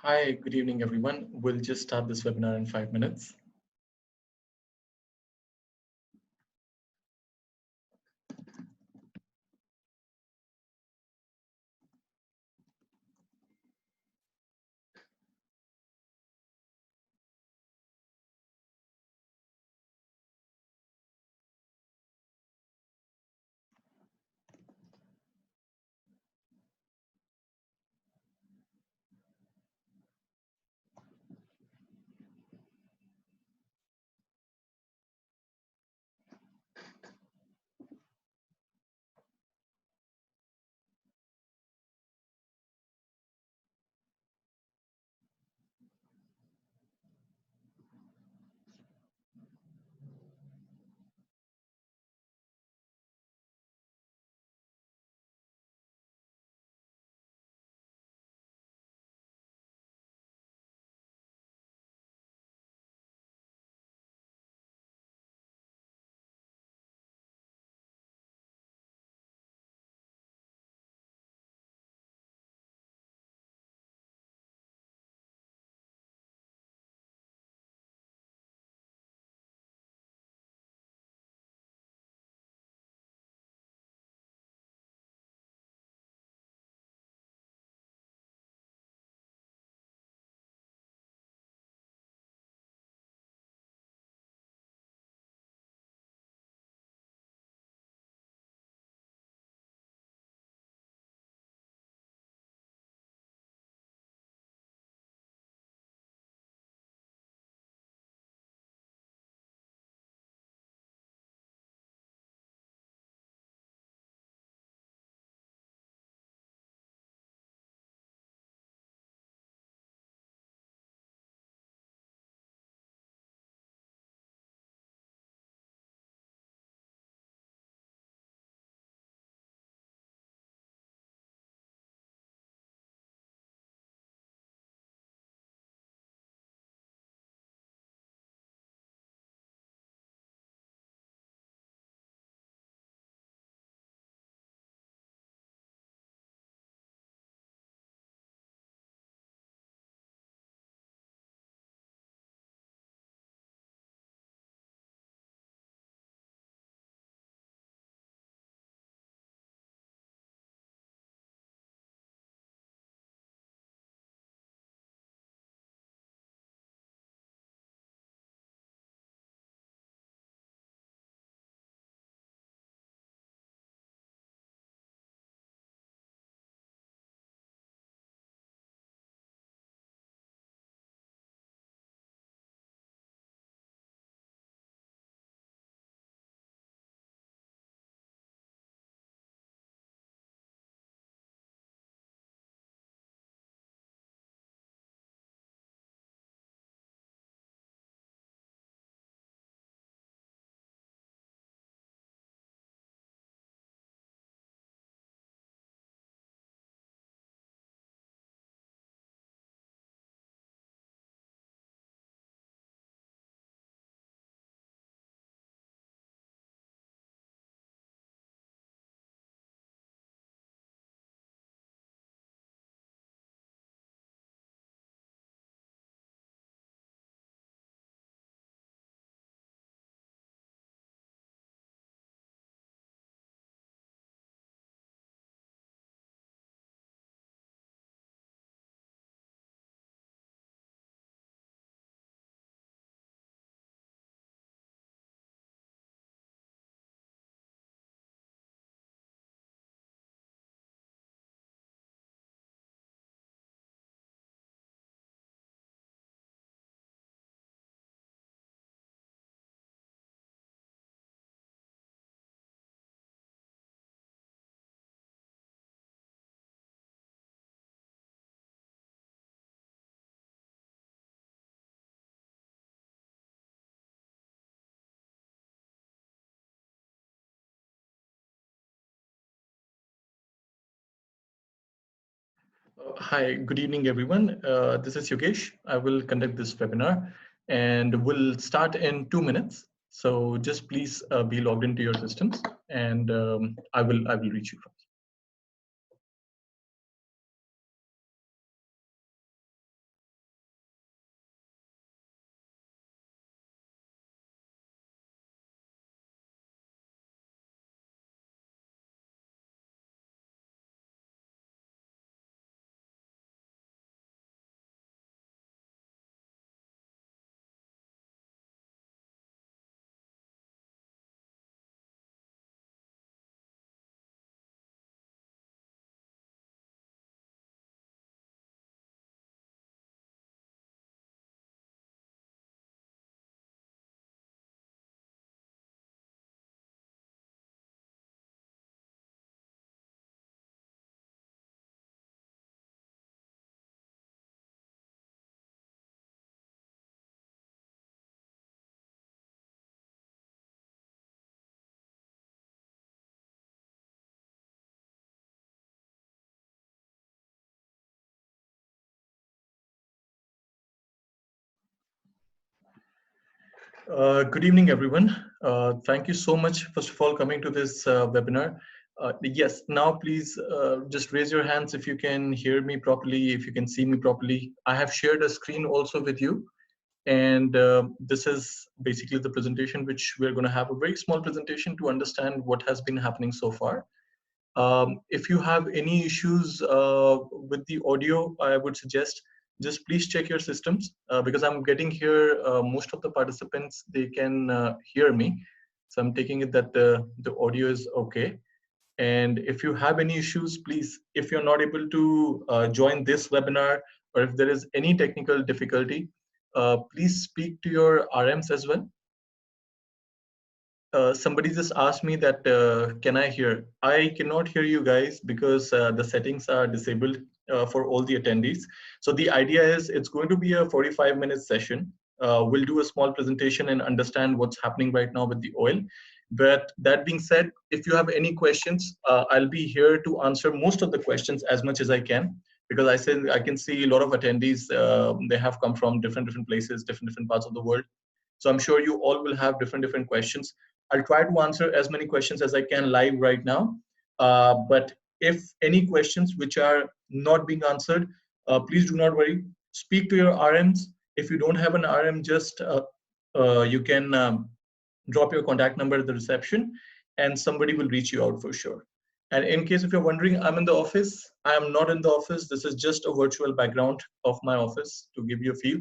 Hi, good evening, everyone. We'll just start this webinar in 5 minutes. Hi, good evening, everyone. This is Yogesh. I will conduct this webinar and we'll start in 2 minutes. So just please be logged into your systems and I will reach you first. Good evening, everyone. Thank you so much, first of all, coming to this webinar. Yes, now please just raise your hands if you can hear me properly, if you can see me properly. I have shared a screen also with you, and this is basically the presentation, which we're going to have a very small presentation to understand what has been happening so far. If you have any issues with the audio, I would suggest just please check your systems because I'm getting here most of the participants, they can hear me. So I'm taking it that the audio is okay. And if you have any issues, please, if you're not able to join this webinar or if there is any technical difficulty, please speak to your RMs as well. Somebody just asked me that can I hear? I cannot hear you guys because the settings are disabled for all the attendees. So the idea is it's going to be a 45-minute session. We'll do a small presentation and understand what's happening right now with the oil. But that being said, if you have any questions, I'll be here to answer most of the questions as much as I can, because I can see a lot of attendees. They have come from different places, different parts of the world. So I'm sure you all will have different questions. I'll try to answer as many questions as I can live right now. But if any questions which are not being answered, please do not worry. Speak to your RMs. If you don't have an RM, just you can drop your contact number at the reception and somebody will reach you out for sure. And in case if you're wondering, I'm in the office. I am not in the office. This is just a virtual background of my office to give you a feel.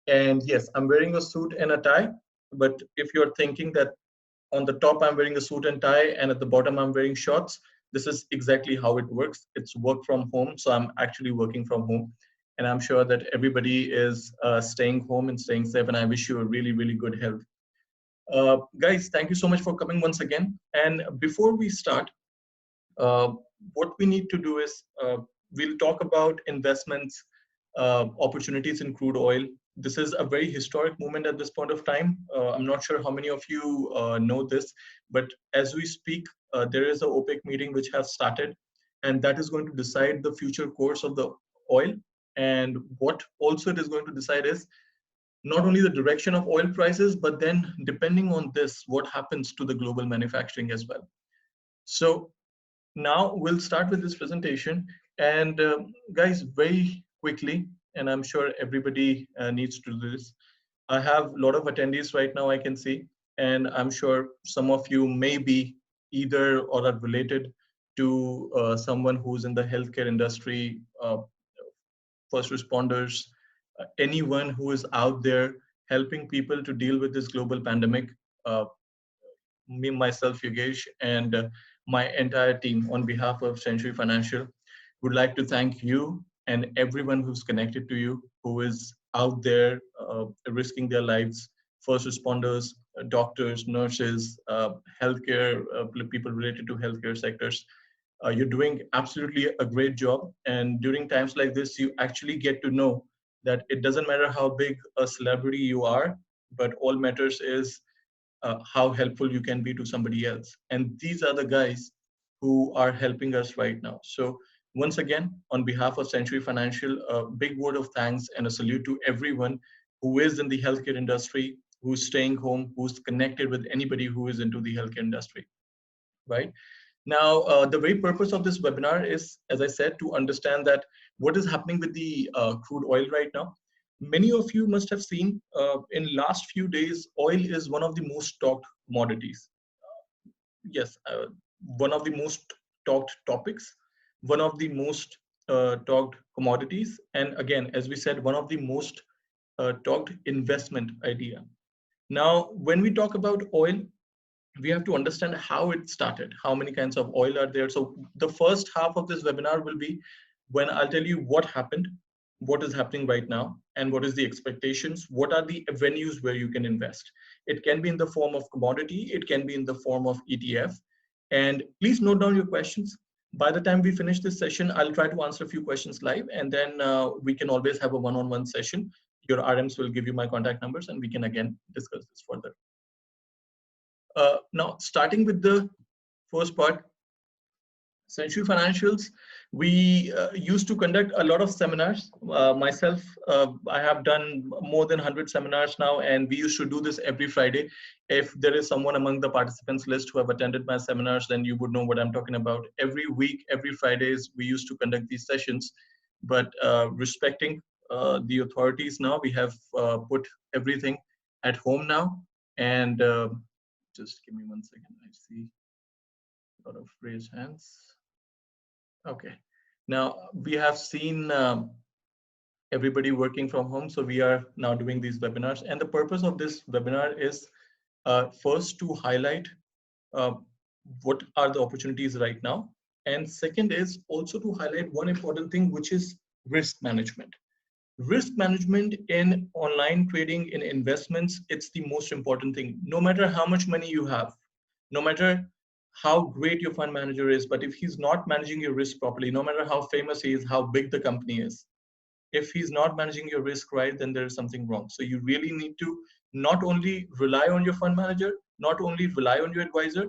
And yes, I'm wearing a suit and a tie. But if you're thinking that on the top I'm wearing a suit and tie and at the bottom I'm wearing shorts, this is exactly how it works. It's work from home. So I'm actually working from home. And I'm sure that everybody is staying home and staying safe. And I wish you a really good health. Guys, thank you so much for coming once again. And before we start, uh, what we need to do is we'll talk about investments, opportunities in crude oil. This is a very historic moment at this point of time. I'm not sure how many of you know this, but as we speak, there is a OPEC meeting which has started, and that is going to decide the future course of the oil. And what also it is going to decide is not only the direction of oil prices, but then depending on this, what happens to the global manufacturing as well. So now we'll start with this presentation. And guys, very quickly, and I'm sure everybody needs to do this. I have a lot of attendees right now I can see, and I'm sure some of you may be either or are related to someone who's in the healthcare industry, first responders, anyone who is out there helping people to deal with this global pandemic. Uh, Me, myself, Yogesh, and my entire team on behalf of Century Financial would like to thank you and everyone who's connected to you, who is out there risking their lives, first responders, doctors, nurses, healthcare, people related to healthcare sectors. You're doing absolutely a great job. And during times like this, you actually get to know that it doesn't matter how big a celebrity you are, but all matters is how helpful you can be to somebody else. And these are the guys who are helping us right now. So once again, on behalf of Century Financial, a big word of thanks and a salute to everyone who is in the healthcare industry, who's staying home, who's connected with anybody who is into the healthcare industry, right? Now, the very purpose of this webinar is, as I said, to understand that what is happening with the crude oil right now. Many of you must have seen in last few days, oil is one of the most talked commodities. Yes, one of the most talked topics, one of the most talked commodities, and again, as we said, one of the most talked investment idea. Now, when we talk about oil, we have to understand how it started, how many kinds of oil are there. So the first half of this webinar will be when I'll tell you what happened, what is happening right now, and what is the expectations, what are the venues where you can invest. It can be in the form of commodity, it can be in the form of ETF. And please note down your questions. By the time we finish this session, I'll try to answer a few questions live, and then we can always have a one-on-one session. Your RMs will give you my contact numbers and we can again discuss this further. Now, starting with the first part, Century Financials, we used to conduct a lot of seminars. Myself, I have done more than 100 seminars now, and we used to do this every Friday. If there is someone among the participants list who have attended my seminars, then you would know what I'm talking about. Every week, every Fridays, we used to conduct these sessions. But respecting the authorities now, we have put everything at home now. And just give me 1 second. I see a lot of raised hands. Okay. Now we have seen everybody working from home, so we are now doing these webinars. And the purpose of this webinar is first to highlight uh, what are the opportunities right now. And second is also to highlight one important thing, which is risk management. Risk management in online trading, in investments, it's the most important thing. No matter how much money you have, no matter how great your fund manager is, but if he's not managing your risk properly, no matter how famous he is, how big the company is, if he's not managing your risk right, then there is something wrong. So you really need to not only rely on your fund manager, not only rely on your advisor,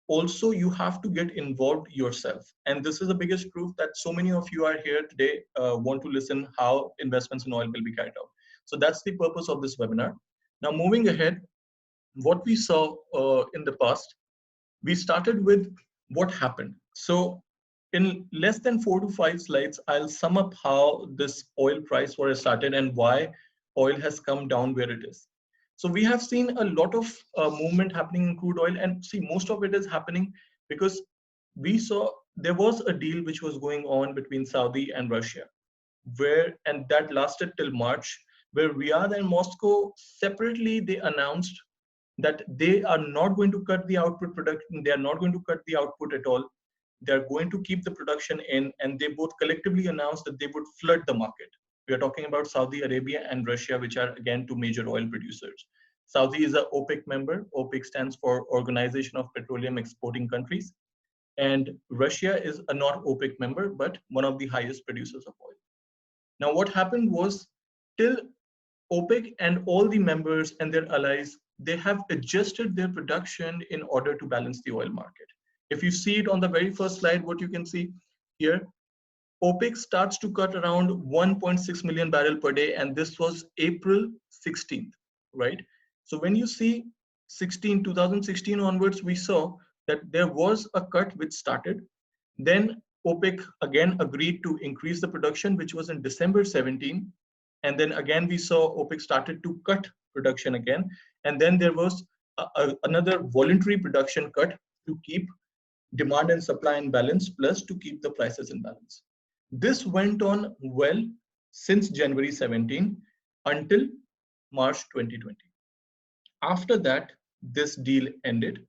also you have to get involved yourself. And this is the biggest proof that so many of you are here today, want to listen how investments in oil will be carried out. So that's the purpose of this webinar. Now moving ahead, what we saw in the past, we started with what happened. So in less than 4 to 5 slides, I'll sum up how this oil price war has started and why oil has come down where it is. So we have seen a lot of movement happening in crude oil, and see, most of it is happening because we saw there was a deal which was going on between Saudi and Russia, and that lasted till March, where Riyadh and Moscow separately they announced that they are not going to cut the output production, they are not going to cut the output at all. They're going to keep the production in, and they both collectively announced that they would flood the market. We are talking about Saudi Arabia and Russia, which are again two major oil producers. Saudi is a OPEC member. OPEC stands for Organization of Petroleum Exporting Countries. And Russia is a not OPEC member, but one of the highest producers of oil. Now, what happened was, till OPEC and all the members and their allies, they have adjusted their production in order to balance the oil market. If you see it on the very first slide, what you can see here, OPEC starts to cut around 1.6 million barrel per day, and this was April 16th, right? So when you see 2016 onwards, we saw that there was a cut which started. Then OPEC again agreed to increase the production, which was in December 17. And then again, we saw OPEC started to cut production again. And then there was another voluntary production cut to keep demand and supply in balance, plus to keep the prices in balance. This went on well since January 17 until March 2020. After that, this deal ended.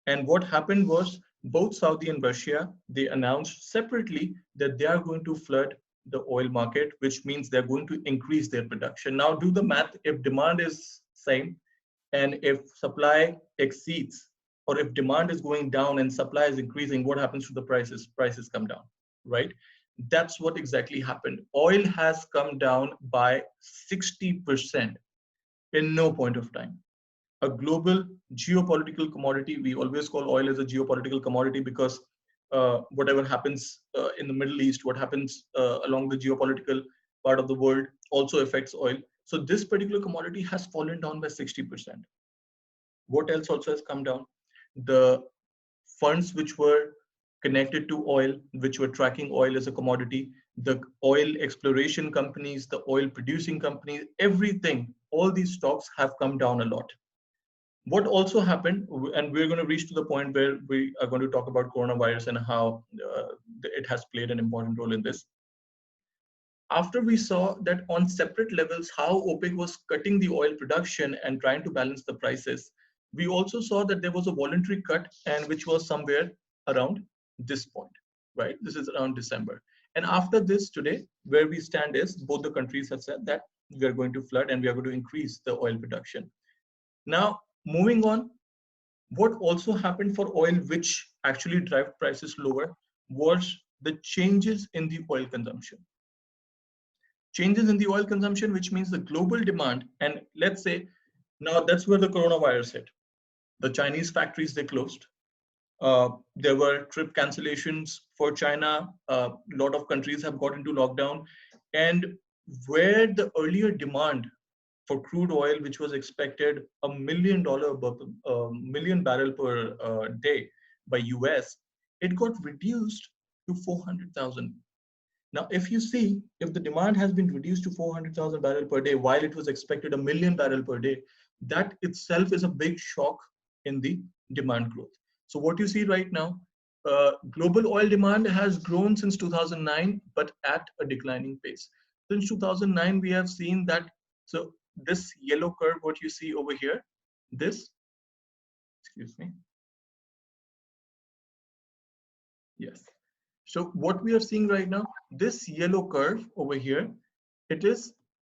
And what happened was, both Saudi and Russia, they announced separately that they are going to flood the oil market, which means they're going to increase their production. Now do the math. If demand is same and if supply exceeds, or if demand is going down and supply is increasing, what happens to the prices? Prices come down, right? That's what exactly happened. Oil has come down by 60% in no point of time. A global geopolitical commodity, we always call oil as a geopolitical commodity because whatever happens in the Middle East, what happens along the geopolitical part of the world also affects oil. So this particular commodity has fallen down by 60%. What else also has come down? The funds which were connected to oil, which were tracking oil as a commodity, the oil exploration companies, the oil producing companies, everything, all these stocks have come down a lot. What also happened, and we're going to reach to the point where we are going to talk about coronavirus and how it has played an important role in this. After we saw that on separate levels, how OPEC was cutting the oil production and trying to balance the prices, we also saw that there was a voluntary cut, and which was somewhere around this point, right? This is around December. And after this, today, where we stand is, both the countries have said that we are going to flood and we are going to increase the oil production. Now, moving on, what also happened for oil, which actually drive prices lower, was the changes in the oil consumption. Changes in the oil consumption, which means the global demand. And let's say, now that's where the coronavirus hit. The Chinese factories, they closed. There were trip cancellations for China. A lot of countries have got into lockdown. And where the earlier demand for crude oil, which was expected $1 million barrel per day by US, it got reduced to 400,000. Now, if you see, if the demand has been reduced to 400,000 barrel per day, while it was expected 1 million barrel per day, that itself is a big shock in the demand growth. So what you see right now, global oil demand has grown since 2009, but at a declining pace. Since 2009, we have seen that, so this yellow curve, what you see over here, this, excuse me, yes. So what we are seeing right now, this yellow curve over here, it is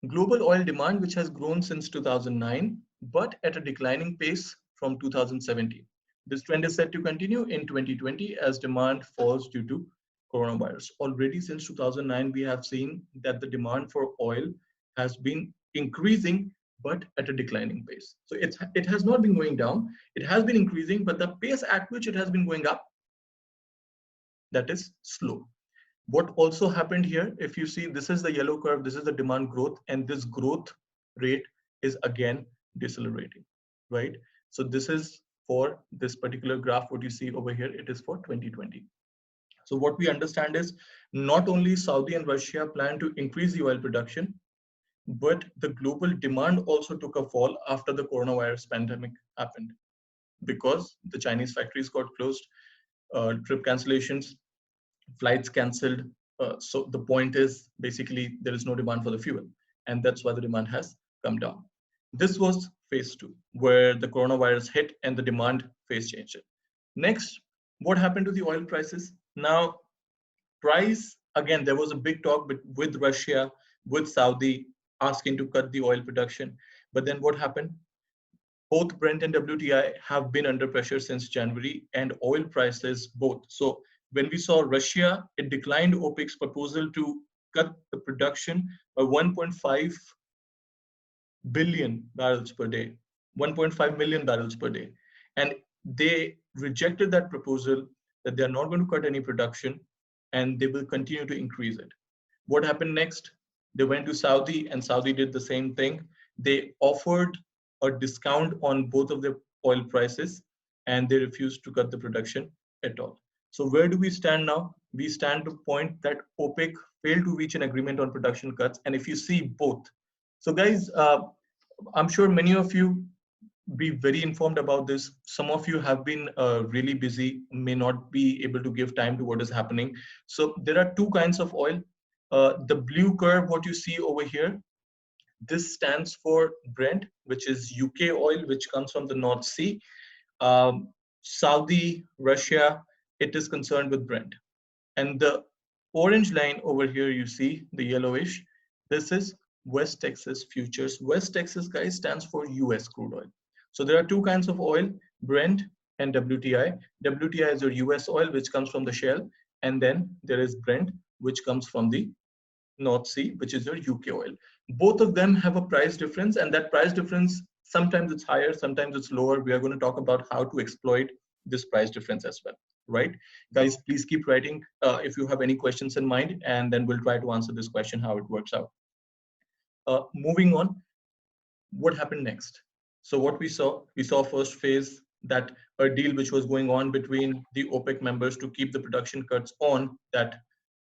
global oil demand, which has grown since 2009, but at a declining pace from 2017. This trend is set to continue in 2020 as demand falls due to coronavirus. Already since 2009, we have seen that the demand for oil has been increasing, but at a declining pace. So it has not been going down. It has been increasing, but the pace at which it has been going up, that is slow. What also happened here, if you see, this is the yellow curve, this is the demand growth, and this growth rate is again decelerating, right? So this is for this particular graph, what you see over here, it is for 2020. So what we understand is not only Saudi and Russia plan to increase the oil production, but the global demand also took a fall after the coronavirus pandemic happened because the Chinese factories got closed, trip cancellations, flights cancelled. So the point is basically there is no demand for the fuel, and that's why the demand has come down. This was phase two, where the coronavirus hit and the demand phase changed. Next, what happened to the oil prices? Now, price, again, there was a big talk with Russia, with Saudi asking to cut the oil production. But then what happened? Both Brent and WTI have been under pressure since January, and oil prices both. So when we saw Russia, it declined OPEC's proposal to cut the production by 1.5 billion barrels per day, 1.5 million barrels per day. And they rejected that proposal, that they are not going to cut any production and they will continue to increase it. What happened next? They went to Saudi, and Saudi did the same thing. They offered a discount on both of the oil prices, and they refused to cut the production at all. So where do we stand now? We stand to point that OPEC failed to reach an agreement on production cuts. And if you see both, so guys, I'm sure many of you be very informed about this. Some of you have been really busy, may not be able to give time to what is happening. So there are two kinds of oil. The blue curve, what you see over here, this stands for Brent, which is UK oil, which comes from the North Sea. Saudi, Russia, it is concerned with Brent. And the orange line over here, you see the yellowish, this is West Texas futures. West Texas, guys, stands for US crude oil. So there are two kinds of oil, Brent and WTI. WTI is your US oil, which comes from the shale. And then there is Brent, which comes from the North Sea, which is your UK oil. Both of them have a price difference, and that price difference, sometimes it's higher, sometimes it's lower. We are going to talk about how to exploit this price difference as well, right? Guys, please keep writing if you have any questions in mind, and then we'll try to answer this question, how it works out. Moving on, what happened next? So what we saw first phase, that a deal which was going on between the OPEC members to keep the production cuts on, that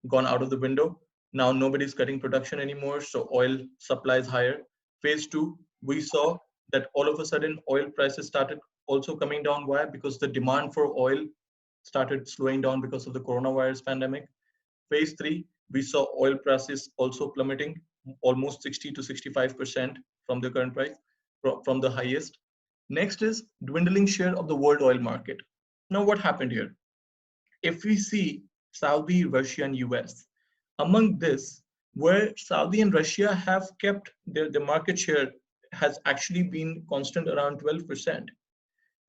gone out of the window. Now nobody's cutting production anymore, so oil supply is higher. Phase two, we saw that all of a sudden oil prices started also coming down. Why? Because the demand for oil started slowing down because of the coronavirus pandemic. Phase three, we saw oil prices also plummeting almost 60 to 65% from the current price, from the highest. Next is dwindling share of the world oil market. Now what happened here? If we see Saudi, Russia, and US, among this, where Saudi and Russia have kept their market share has actually been constant around 12%.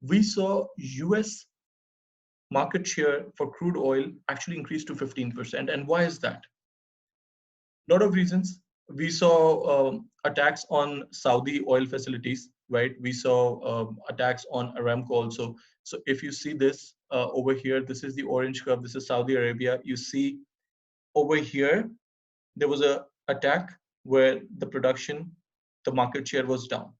We saw US market share for crude oil actually increased to 15%. And why is that? A lot of reasons. We saw attacks on Saudi oil facilities, right? We saw attacks on Aramco also. So if you see this, over here, this is the orange curve, this is Saudi Arabia. You see over here, there was a attack where the production, the market share was down,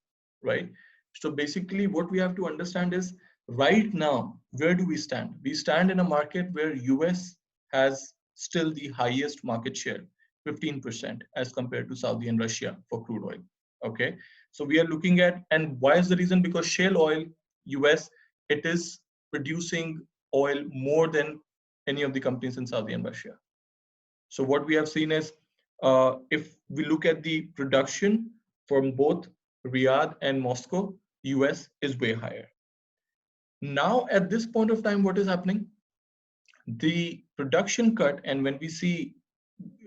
right? So basically what we have to understand is right now, where do we stand? We stand in a market where US has still the highest market share, 15% as compared to Saudi and Russia for crude oil. Okay. So we are looking at, and why is the reason? Because shale oil, US, it is producing oil more than any of the companies in Saudi and Russia. So what we have seen is, if we look at the production from both Riyadh and Moscow, US is way higher. Now, at this point of time, what is happening? The production cut, and when we see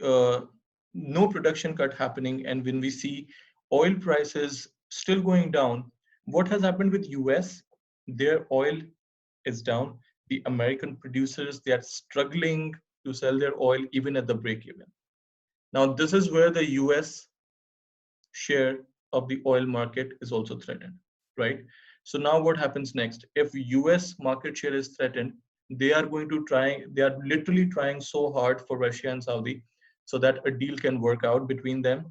no production cut happening, and when we see oil prices still going down, what has happened with US? Their oil is down. The American producers, they are struggling to sell their oil even at the break even. Now, this is where the US share of the oil market is also threatened, right? So now what happens next? If US market share is threatened, they are literally trying so hard for Russia and Saudi so that a deal can work out between them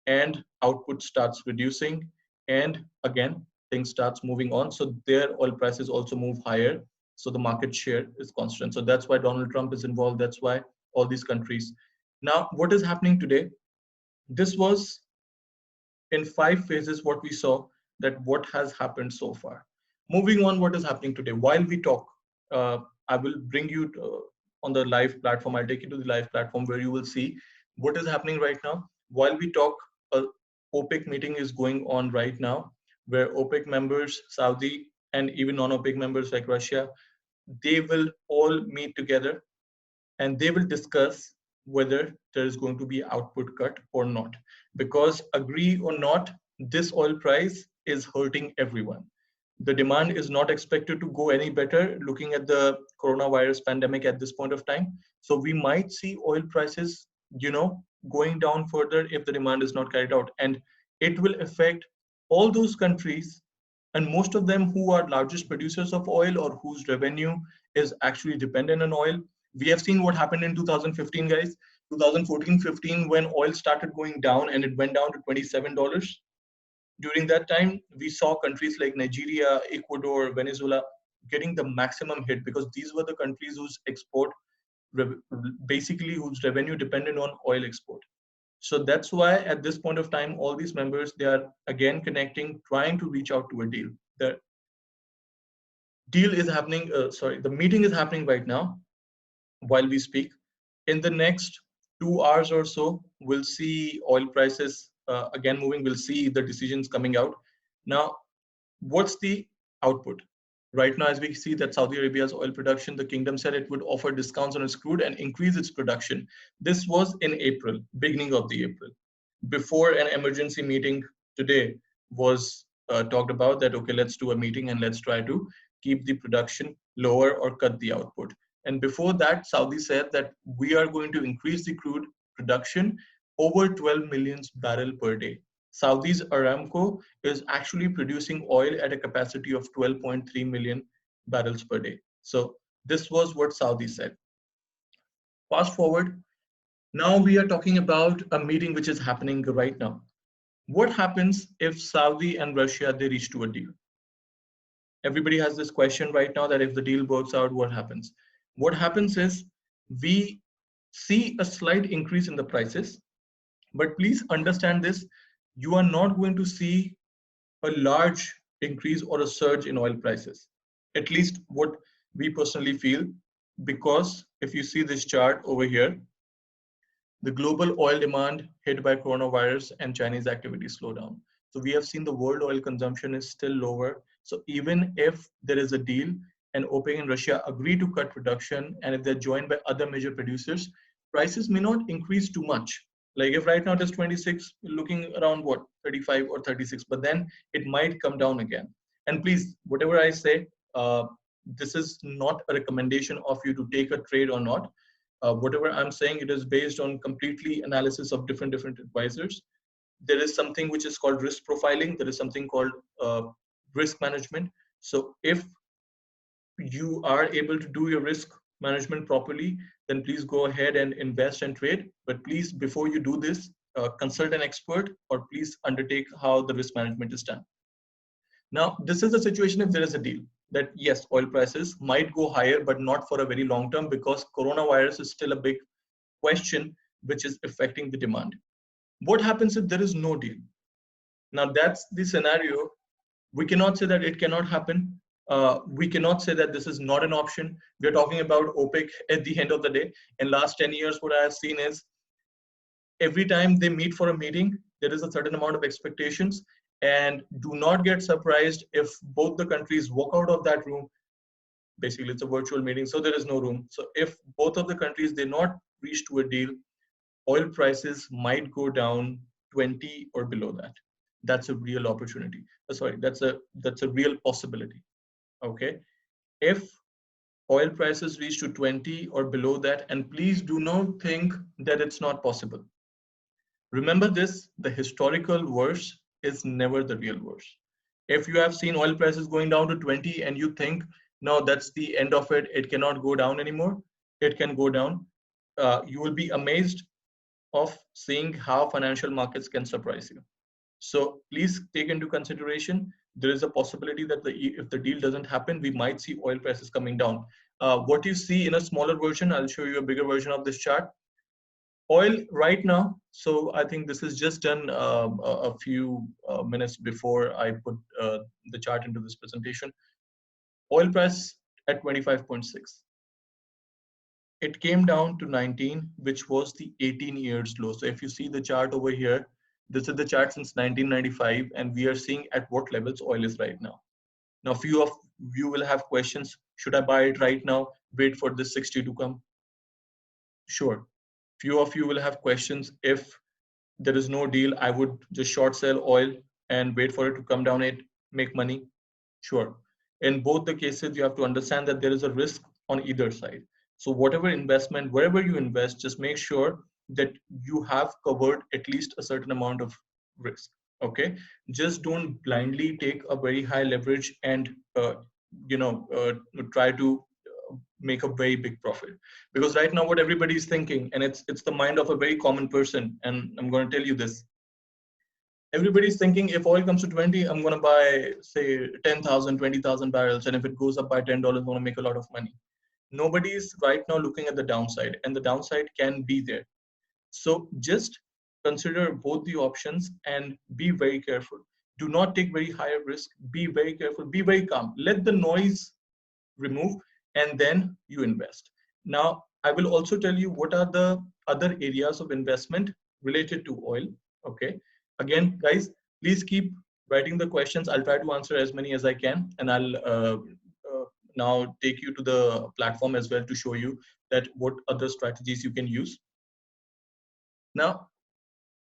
and output starts reducing. And again, things starts moving on. So their oil prices also move higher. So the market share is constant. So that's why Donald Trump is involved. That's why all these countries. Now, what is happening today? This was in 5 phases what we saw, that what has happened so far. Moving on, what is happening today? While we talk, I will bring you on the live platform. I'll take you to the live platform where you will see what is happening right now. While we talk, a OPEC meeting is going on right now, where OPEC members, Saudi, and even non-OPEC members like Russia, they will all meet together and they will discuss whether there is going to be output cut or not. Because agree or not, this oil price is hurting everyone. The demand is not expected to go any better looking at the coronavirus pandemic at this point of time. So we might see oil prices, going down further if the demand is not carried out. And it will affect all those countries, and most of them who are largest producers of oil or whose revenue is actually dependent on oil. We have seen what happened in 2015, guys. 2014-15, when oil started going down and it went down to $27. During that time, we saw countries like Nigeria, Ecuador, Venezuela getting the maximum hit, because these were the countries whose basically whose revenue depended on oil export. So that's why at this point of time, all these members, they are again connecting, trying to reach out to a deal. The deal is happening, the meeting is happening right now while we speak. In the next 2 hours or so, we'll see oil prices again moving. We'll see the decisions coming out. Now, what's the output? Right now, as we see that Saudi Arabia's oil production, the kingdom said it would offer discounts on its crude and increase its production. This was in April, beginning of the April, before an emergency meeting today was talked about that, okay, let's do a meeting and let's try to keep the production lower or cut the output. And before that, Saudi said that we are going to increase the crude production over 12 million barrel per day. Saudi's Aramco is actually producing oil at a capacity of 12.3 million barrels per day. So this was what Saudi said. Fast forward, now we are talking about a meeting which is happening right now. What happens if Saudi and Russia, they reach to a deal? Everybody has this question right now that if the deal works out, what happens? What happens is we see a slight increase in the prices, but please understand this, you are not going to see a large increase or a surge in oil prices, at least what we personally feel, because if you see this chart over here, the global oil demand hit by coronavirus and Chinese activity slowdown. So we have seen the world oil consumption is still lower. So even if there is a deal and OPEC and Russia agree to cut production, and if they're joined by other major producers, prices may not increase too much. Like if right now it is 26, looking around what, 35 or 36, but then it might come down again. And please, whatever I say, this is not a recommendation of you to take a trade or not. Whatever I'm saying, it is based on completely analysis of different advisors. There is something which is called risk profiling. There is something called risk management. So if you are able to do your risk management properly, then please go ahead and invest and trade. But please, before you do this, consult an expert, or please undertake how the risk management is done. Now, this is the situation if there is a deal that yes, oil prices might go higher, but not for a very long term, because coronavirus is still a big question which is affecting the demand. What happens if there is no deal? Now, that's the scenario. We cannot say that it cannot happen. We cannot say that this is not an option. We're talking about OPEC at the end of the day. In last 10 years, what I have seen is every time they meet for a meeting, there is a certain amount of expectations. And do not get surprised if both the countries walk out of that room. Basically, it's a virtual meeting, so there is no room. So if both of the countries, they not reach to a deal, oil prices might go down 20 or below that. That's a real opportunity. Sorry, that's a real possibility. Okay, if oil prices reach to 20 or below that, and please do not think that it's not possible. Remember this: the historical worst is never the real worst. If you have seen oil prices going down to 20 and you think, no, that's the end of it, it cannot go down anymore, it can go down. You will be amazed of seeing how financial markets can surprise you. So please take into consideration, there is a possibility that if the deal doesn't happen, we might see oil prices coming down. What you see in a smaller version, I'll show you a bigger version of this chart. Oil right now, so I think this is just done a few minutes before I put the chart into this presentation. Oil price at 25.6. It came down to 19, which was the 18 years low. So if you see the chart over here, this is the chart since 1995, and we are seeing at what levels oil is right now. Now, few of you will have questions. Should I buy it right now? Wait for this 60 to come? Sure. Few of you will have questions. If there is no deal, I would just short sell oil and wait for it to come down and make money. Sure. In both the cases, you have to understand that there is a risk on either side. So whatever investment, wherever you invest, just make sure that you have covered at least a certain amount of risk. Okay. Just don't blindly take a very high leverage and try to make a very big profit. Because right now, what everybody is thinking, and it's the mind of a very common person, and I'm going to tell you this. Everybody's thinking, if oil comes to 20, I'm going to buy, say, 10,000, 20,000 barrels. And if it goes up by $10, I'm going to make a lot of money. Nobody's right now looking at the downside, and the downside can be there. So just consider both the options and be very careful. Do not take very high risk. Be very careful. Be very calm. Let the noise remove, and then you invest. Now, I will also tell you what are the other areas of investment related to oil. Okay. Again, guys, please keep writing the questions. I'll try to answer as many as I can, and I'll now take you to the platform as well to show you that what other strategies you can use. Now,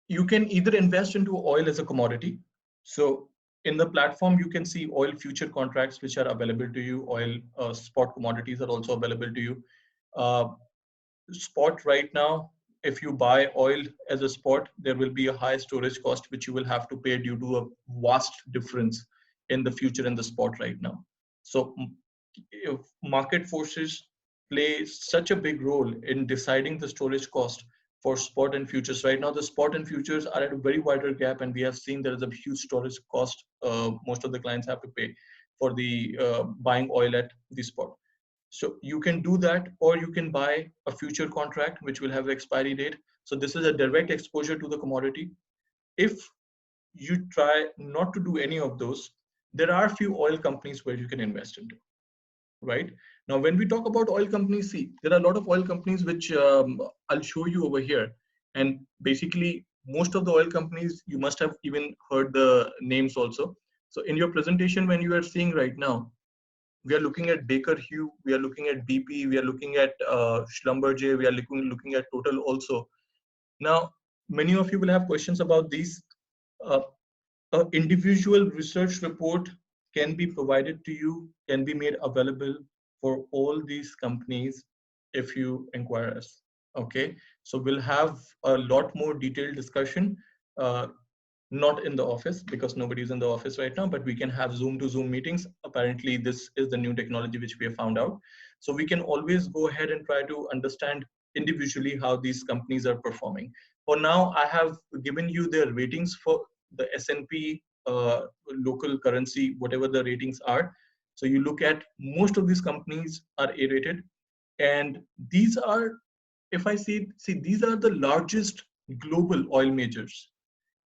you can either invest into oil as a commodity. So in the platform, you can see oil future contracts, which are available to you. Oil spot commodities are also available to you. Spot right now, if you buy oil as a spot, there will be a high storage cost, which you will have to pay due to a vast difference in the future and the spot right now. So if market forces play such a big role in deciding the storage cost for spot and futures. Right now, the spot and futures are at a very wider gap, and we have seen there is a huge storage cost most of the clients have to pay for the buying oil at the spot. So you can do that, or you can buy a future contract which will have expiry date. So this is a direct exposure to the commodity. If you try not to do any of those, there are a few oil companies where you can invest into. Right now, when we talk about oil companies, see, there are a lot of oil companies which I'll show you over here. And basically, most of the oil companies, you must have even heard the names also. So in your presentation, when you are seeing right now, we are looking at Baker Hughes, we are looking at BP, we are looking at Schlumberger, we are looking at Total also. Now, many of you will have questions about these. An individual research report can be provided to you, can be made available for all these companies if you inquire us. Okay, so we'll have a lot more detailed discussion. not in the office because nobody's in the office right now, but we can have Zoom to Zoom meetings. Apparently, this is the new technology which we have found out. So we can always go ahead and try to understand individually how these companies are performing. For now, I have given you their ratings for the S&P local currency, whatever the ratings are. So you look at most of these companies are A-rated, and these are, if I see, these are the largest global oil majors,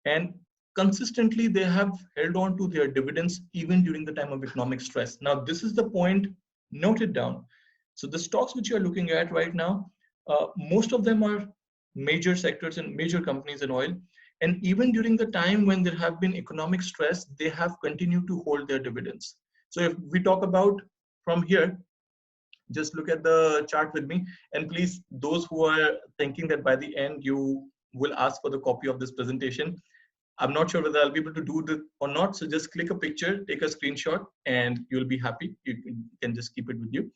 and consistently they have held on to their dividends even during the time of economic stress. Now this is the point, note it down. So the stocks which you are looking at right now, most of them are major sectors and major companies in oil, and even during the time when there have been economic stress, they have continued to hold their dividends. So if we talk about from here, just look at the chart with me, and please, those who are thinking that by the end you will ask for the copy of this presentation, I'm not sure whether I'll be able to do this or not. So just click a picture, take a screenshot, and you'll be happy. You can just keep it with you.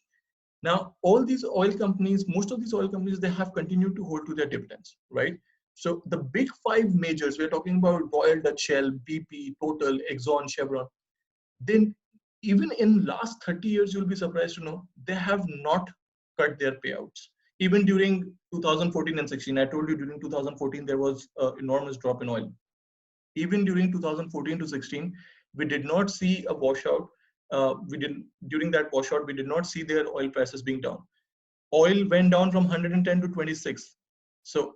Now, all these oil companies, most of these oil companies, they have continued to hold to their dividends, right? So the big five majors, we're talking about Royal Dutch Shell, BP, Total, Exxon, Chevron. Then even in last 30 years, you'll be surprised to know they have not cut their payouts. Even during 2014 and 16, I told you during 2014, there was an enormous drop in oil. Even during 2014 to 16, we did not see a washout. During that washout, we did not see their oil prices being down. Oil went down from 110 to 26. So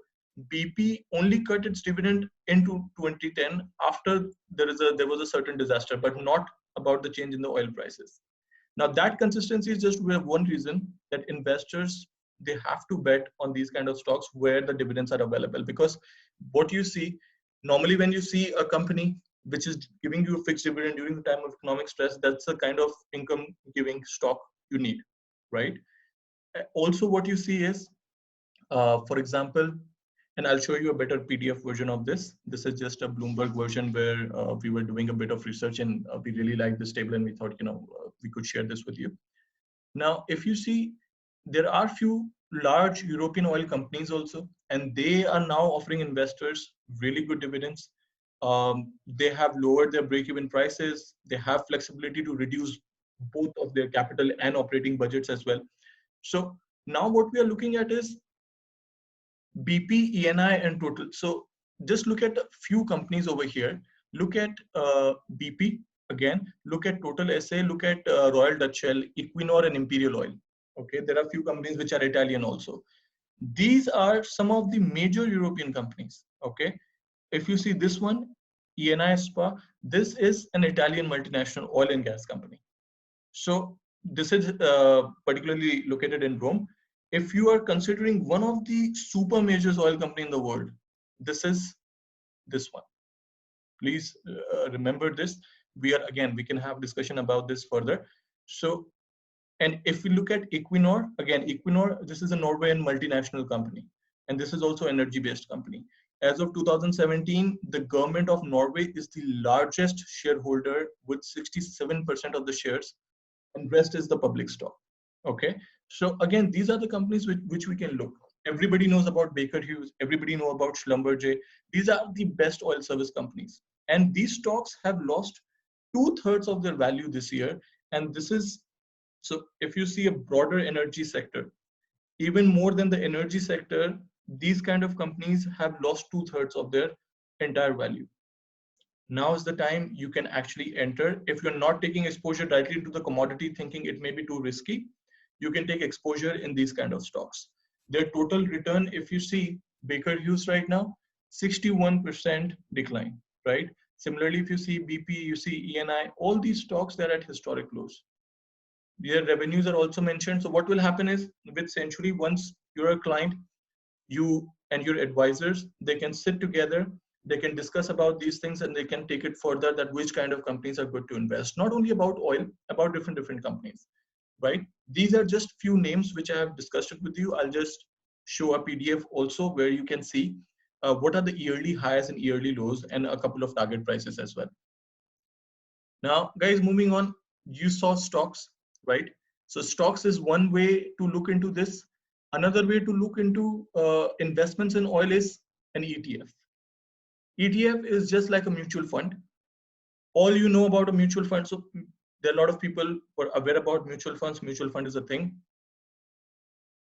BP only cut its dividend into 2010 after there was a certain disaster, but not about the change in the oil prices. Now that consistency is just one reason that investors, they have to bet on these kind of stocks where the dividends are available, because what you see normally when you see a company which is giving you a fixed dividend during the time of economic stress, that's the kind of income giving stock you need, right? Also what you see is, for example, and I'll show you a better PDF version of this. This is just a Bloomberg version where we were doing a bit of research, and we really liked this table and we thought, we could share this with you. Now, if you see, there are few large European oil companies also, and they are now offering investors really good dividends. They have lowered their break-even prices. They have flexibility to reduce both of their capital and operating budgets as well. So now what we are looking at is BP, ENI, and Total. So just look at a few companies over here. Look at BP again. Look at Total SA. Look at Royal Dutch Shell, Equinor, and Imperial Oil. Okay, there are a few companies which are Italian also. These are some of the major European companies. Okay, if you see this one, ENI SPA, this is an Italian multinational oil and gas company. So this is particularly located in Rome. If you are considering one of the super majors oil company in the world, this is this one. Please remember this. We can have discussion about this further. So, and if we look at Equinor, again, Equinor, this is a Norwegian multinational company, and this is also energy-based company. As of 2017, the government of Norway is the largest shareholder with 67% of the shares, and rest is the public stock. Okay, so again, these are the companies which we can look. Everybody knows about Baker Hughes, everybody know about Schlumberger. These are the best oil service companies, and these stocks have lost 2/3 of their value this year. And this is, so if you see a broader energy sector, even more than the energy sector, these kind of companies have lost 2/3 of their entire value. Now is the time you can actually enter. If you're not taking exposure directly to the commodity, thinking it may be too risky, you can take exposure in these kind of stocks. Their total return, if you see Baker Hughes right now, 61% decline, right? Similarly, if you see BP, you see ENI, all these stocks, they're at historic lows. Their revenues are also mentioned. So what will happen is with Century, once you're a client, you and your advisors, they can sit together, they can discuss about these things, and they can take it further, that which kind of companies are good to invest. Not only about oil, about different companies, right? These are just few names which I have discussed it with you. I'll just show a PDF also where you can see what are the yearly highs and yearly lows, and a couple of target prices as well. Now, guys, moving on, you saw stocks, right? So stocks is one way to look into this. Another way to look into investments in oil is an ETF. ETF is just like a mutual fund. All you know about a mutual fund. So there are a lot of people who are aware about mutual funds. Mutual fund is a thing.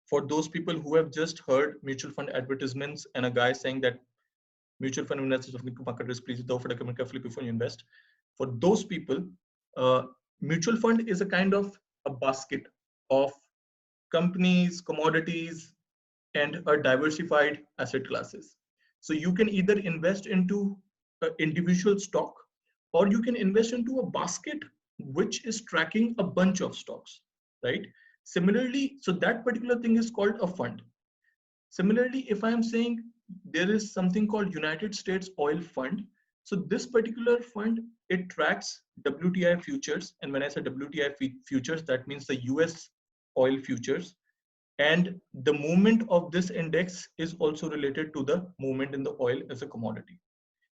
For those people who have just heard mutual fund advertisements and a guy saying that mutual fund investors of market risk, please do carefully before you invest. For those people, mutual fund is a kind of a basket of companies, commodities, and a diversified asset classes. So you can either invest into an individual stock, or you can invest into a basket which is tracking a bunch of stocks, right? Similarly, so that particular thing is called a fund. Similarly, if I am saying there is something called United States Oil Fund, so this particular fund, it tracks WTI futures. And when I say WTI futures, that means the US oil futures. And the movement of this index is also related to the movement in the oil as a commodity.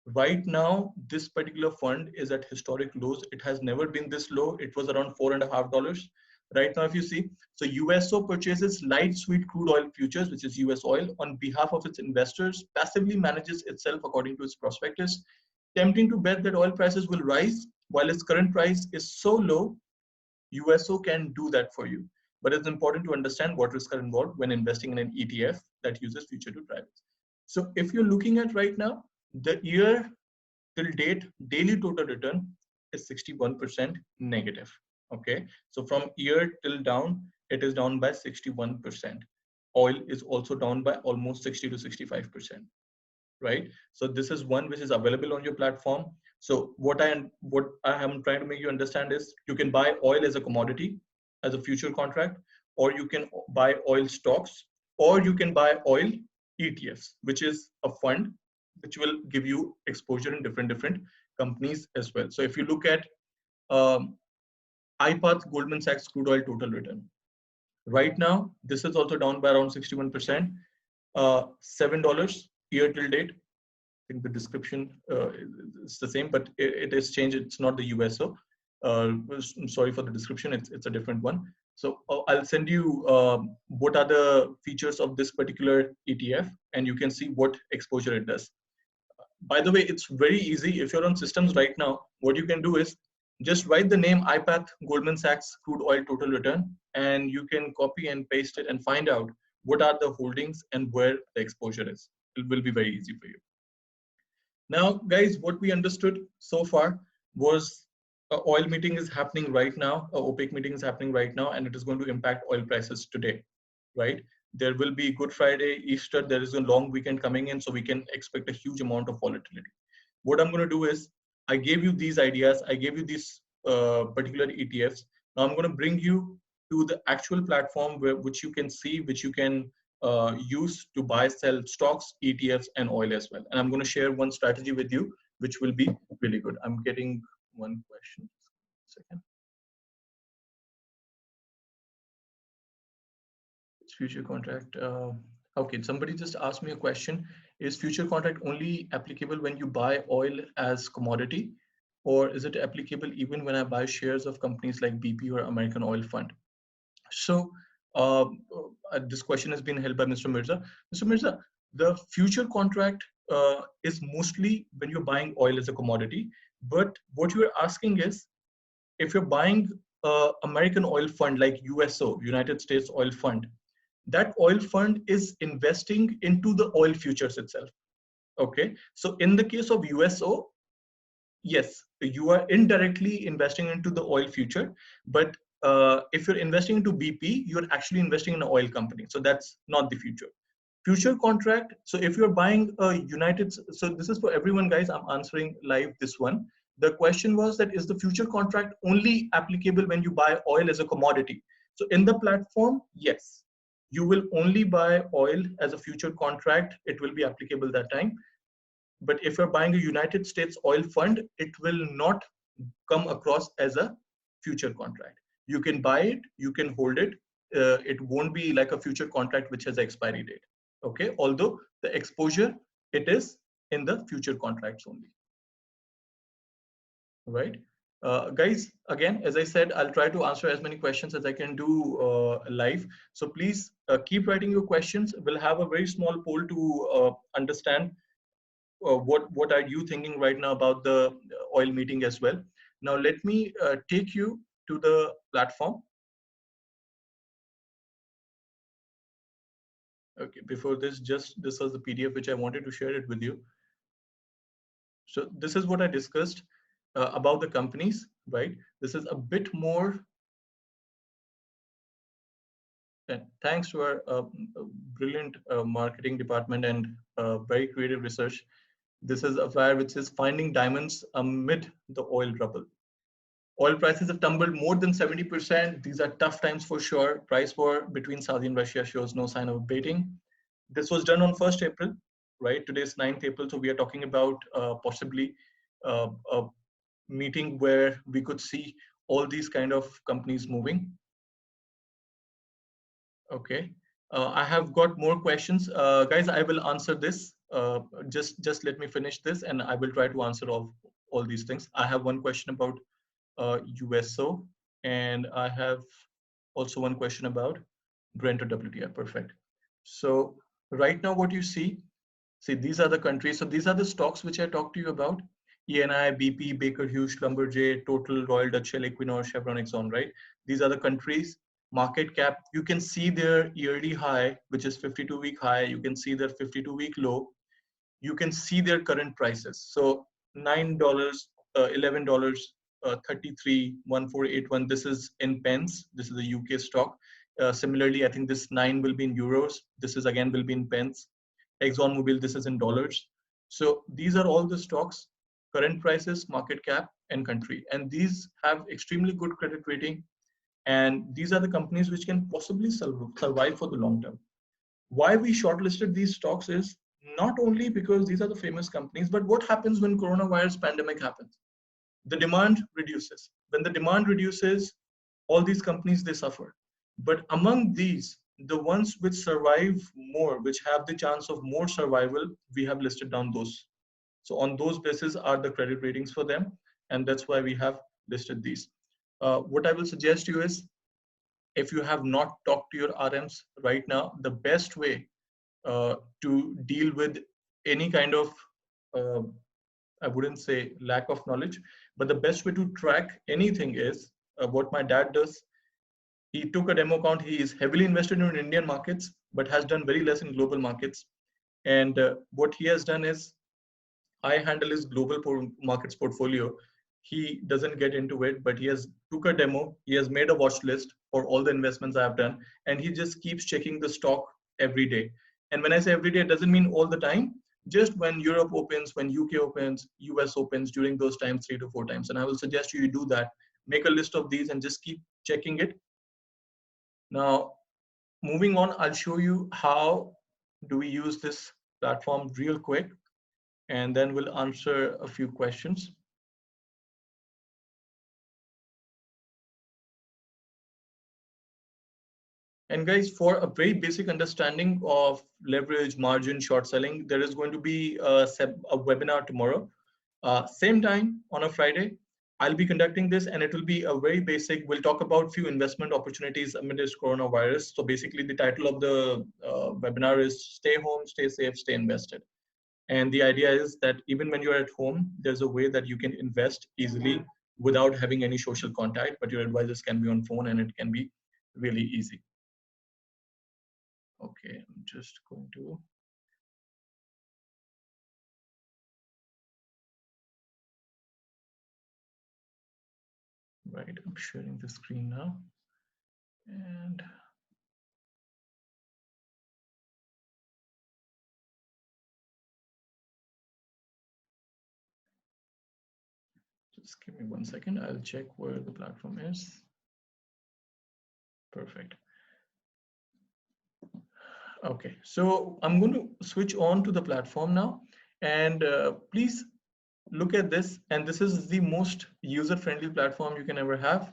Right now, this particular fund is at historic lows. It has never been this low. It was around $4.50. Right now, if you see, so USO purchases light sweet crude oil futures, which is US oil, on behalf of its investors, passively manages itself according to its prospectus, tempting to bet that oil prices will rise while its current price is so low. USO can do that for you. But it's important to understand what risks are involved when investing in an ETF that uses future to drive it. So if you're looking at right now, the year till date daily total return is 61% negative. Okay, so from year till down, it is down by 61%. Oil is also down by almost 60 to 65%. Right? So this is one which is available on your platform. So what I am trying to make you understand is you can buy oil as a commodity, as a future contract, or you can buy oil stocks, or you can buy oil ETFs, which is a fund which will give you exposure in different companies as well. So if you look at iPath Goldman Sachs crude oil total return, right now this is also down by around 61%. $7 year till date. I think the description is the same, but it is changed. It's not the USO. I'm sorry for the description. It's a different one. So I'll send you what are the features of this particular ETF, and you can see what exposure it does. By the way, it's very easy. If you're on systems right now, what you can do is just write the name iPath Goldman Sachs crude oil total return, and you can copy and paste it and find out what are the holdings and where the exposure is. It will be very easy for you. Now, guys, what we understood so far was an oil meeting is happening right now, a OPEC meeting is happening right now, and it is going to impact oil prices today, right? There will be Good Friday, Easter, there is a long weekend coming in, so we can expect a huge amount of volatility. What I'm going to do is, I gave you these ideas, I gave you these particular ETFs. Now I'm going to bring you to the actual platform which you can see, which you can use to buy, sell stocks, ETFs, and oil as well. And I'm going to share one strategy with you, which will be really good. I'm getting one question. Second. It's future contract. Okay, somebody just asked me a question. Is future contract only applicable when you buy oil as commodity, or is it applicable even when I buy shares of companies like BP or American Oil Fund? So this question has been held by Mr. Mirza. Mr. Mirza, the future contract is mostly when you're buying oil as a commodity. But what you're asking is, if you're buying American Oil Fund like USO, United States Oil Fund, that oil fund is investing into the oil futures itself. Okay, so in the case of USO, yes, you are indirectly investing into the oil future, but if you're investing into BP, you're actually investing in an oil company. So that's not the future. Future contract. So if you're buying a so this is for everyone, guys. I'm answering live this one. The question was that is the future contract only applicable when you buy oil as a commodity? So in the platform, yes, you will only buy oil as a future contract. It will be applicable that time. But if you're buying a United States oil fund, it will not come across as a future contract. You can buy it, you can hold it. It won't be like a future contract which has an expiry date. Okay, although the exposure, it is in the future contracts only. Right? Guys, again, as I said, I'll try to answer as many questions as I can do live. So please keep writing your questions. We'll have a very small poll to understand what are you thinking right now about the oil meeting as well. Now let me take you to the platform. Okay, before this, just this was the PDF which I wanted to share it with you. So this is what I discussed about the companies, right? This is a bit more. And thanks to our brilliant marketing department and very creative research, this is a flyer which is finding diamonds amid the oil rubble. Oil prices have tumbled more than 70%. These are tough times for sure. Price war between Saudi and Russia shows no sign of abating. This was done on 1st April, right? Today's 9th April. So we are talking about possibly a meeting where we could see all these kind of companies moving. Okay. I have got more questions. Guys, I will answer this. Just let me finish this and I will try to answer all these things. I have one question about USO, and I have also one question about Brent or WTI. Perfect. So right now what you see these are the countries. So these are the stocks which I talked to you about. ENI, BP, Baker Hughes, Schlumberger, Total, Royal Dutch Shell, Equinor, Chevron, Exxon, right? These are the countries. Market cap, you can see their yearly high, which is 52-week high. You can see their 52-week low. You can see their current prices. So $9, $11, 33, 1481. This is in pence. This is a UK stock. Similarly, I think this 9 will be in euros. This is again will be in pence. ExxonMobil, this is in dollars. So these are all the stocks, current prices, market cap, and country. And these have extremely good credit rating. And these are the companies which can possibly survive for the long term. Why we shortlisted these stocks is not only because these are the famous companies, but what happens when coronavirus pandemic happens? The demand reduces. When the demand reduces, all these companies, they suffer. But among these, the ones which survive more, which have the chance of more survival, we have listed down those. So on those basis are the credit ratings for them. And that's why we have listed these. What I will suggest you is, if you have not talked to your RMs right now, the best way to deal with any kind of, I wouldn't say lack of knowledge, but the best way to track anything is what my dad does. He took a demo account. He is heavily invested in Indian markets, but has done very less in global markets. And what he has done is, I handle his global markets portfolio. He doesn't get into it, but he has took a demo. He has made a watch list for all the investments I have done, and he just keeps checking the stock every day. And when I say every day, it doesn't mean all the time. Just when Europe opens, when UK opens, US opens, during those times, 3 to 4 times. And I will suggest you do that. Make a list of these and just keep checking it. Now, moving on, I'll show you how do we use this platform real quick, and then we'll answer a few questions. And guys, for a very basic understanding of leverage, margin, short selling, there is going to be a webinar tomorrow. Same time on a Friday. I'll be conducting this, and it will be a very basic. We'll talk about few investment opportunities amidst coronavirus. So basically, the title of the webinar is "Stay Home, Stay Safe, Stay Invested." And the idea is that even when you're at home, there's a way that you can invest easily without having any social contact, but your advisors can be on phone and it can be really easy. Okay, I'm just going to. Right, I'm sharing the screen now. And just give me 1 second. I'll check where the platform is. Perfect. Okay, so I'm going to switch on to the platform now. And please look at this. And this is the most user-friendly platform you can ever have.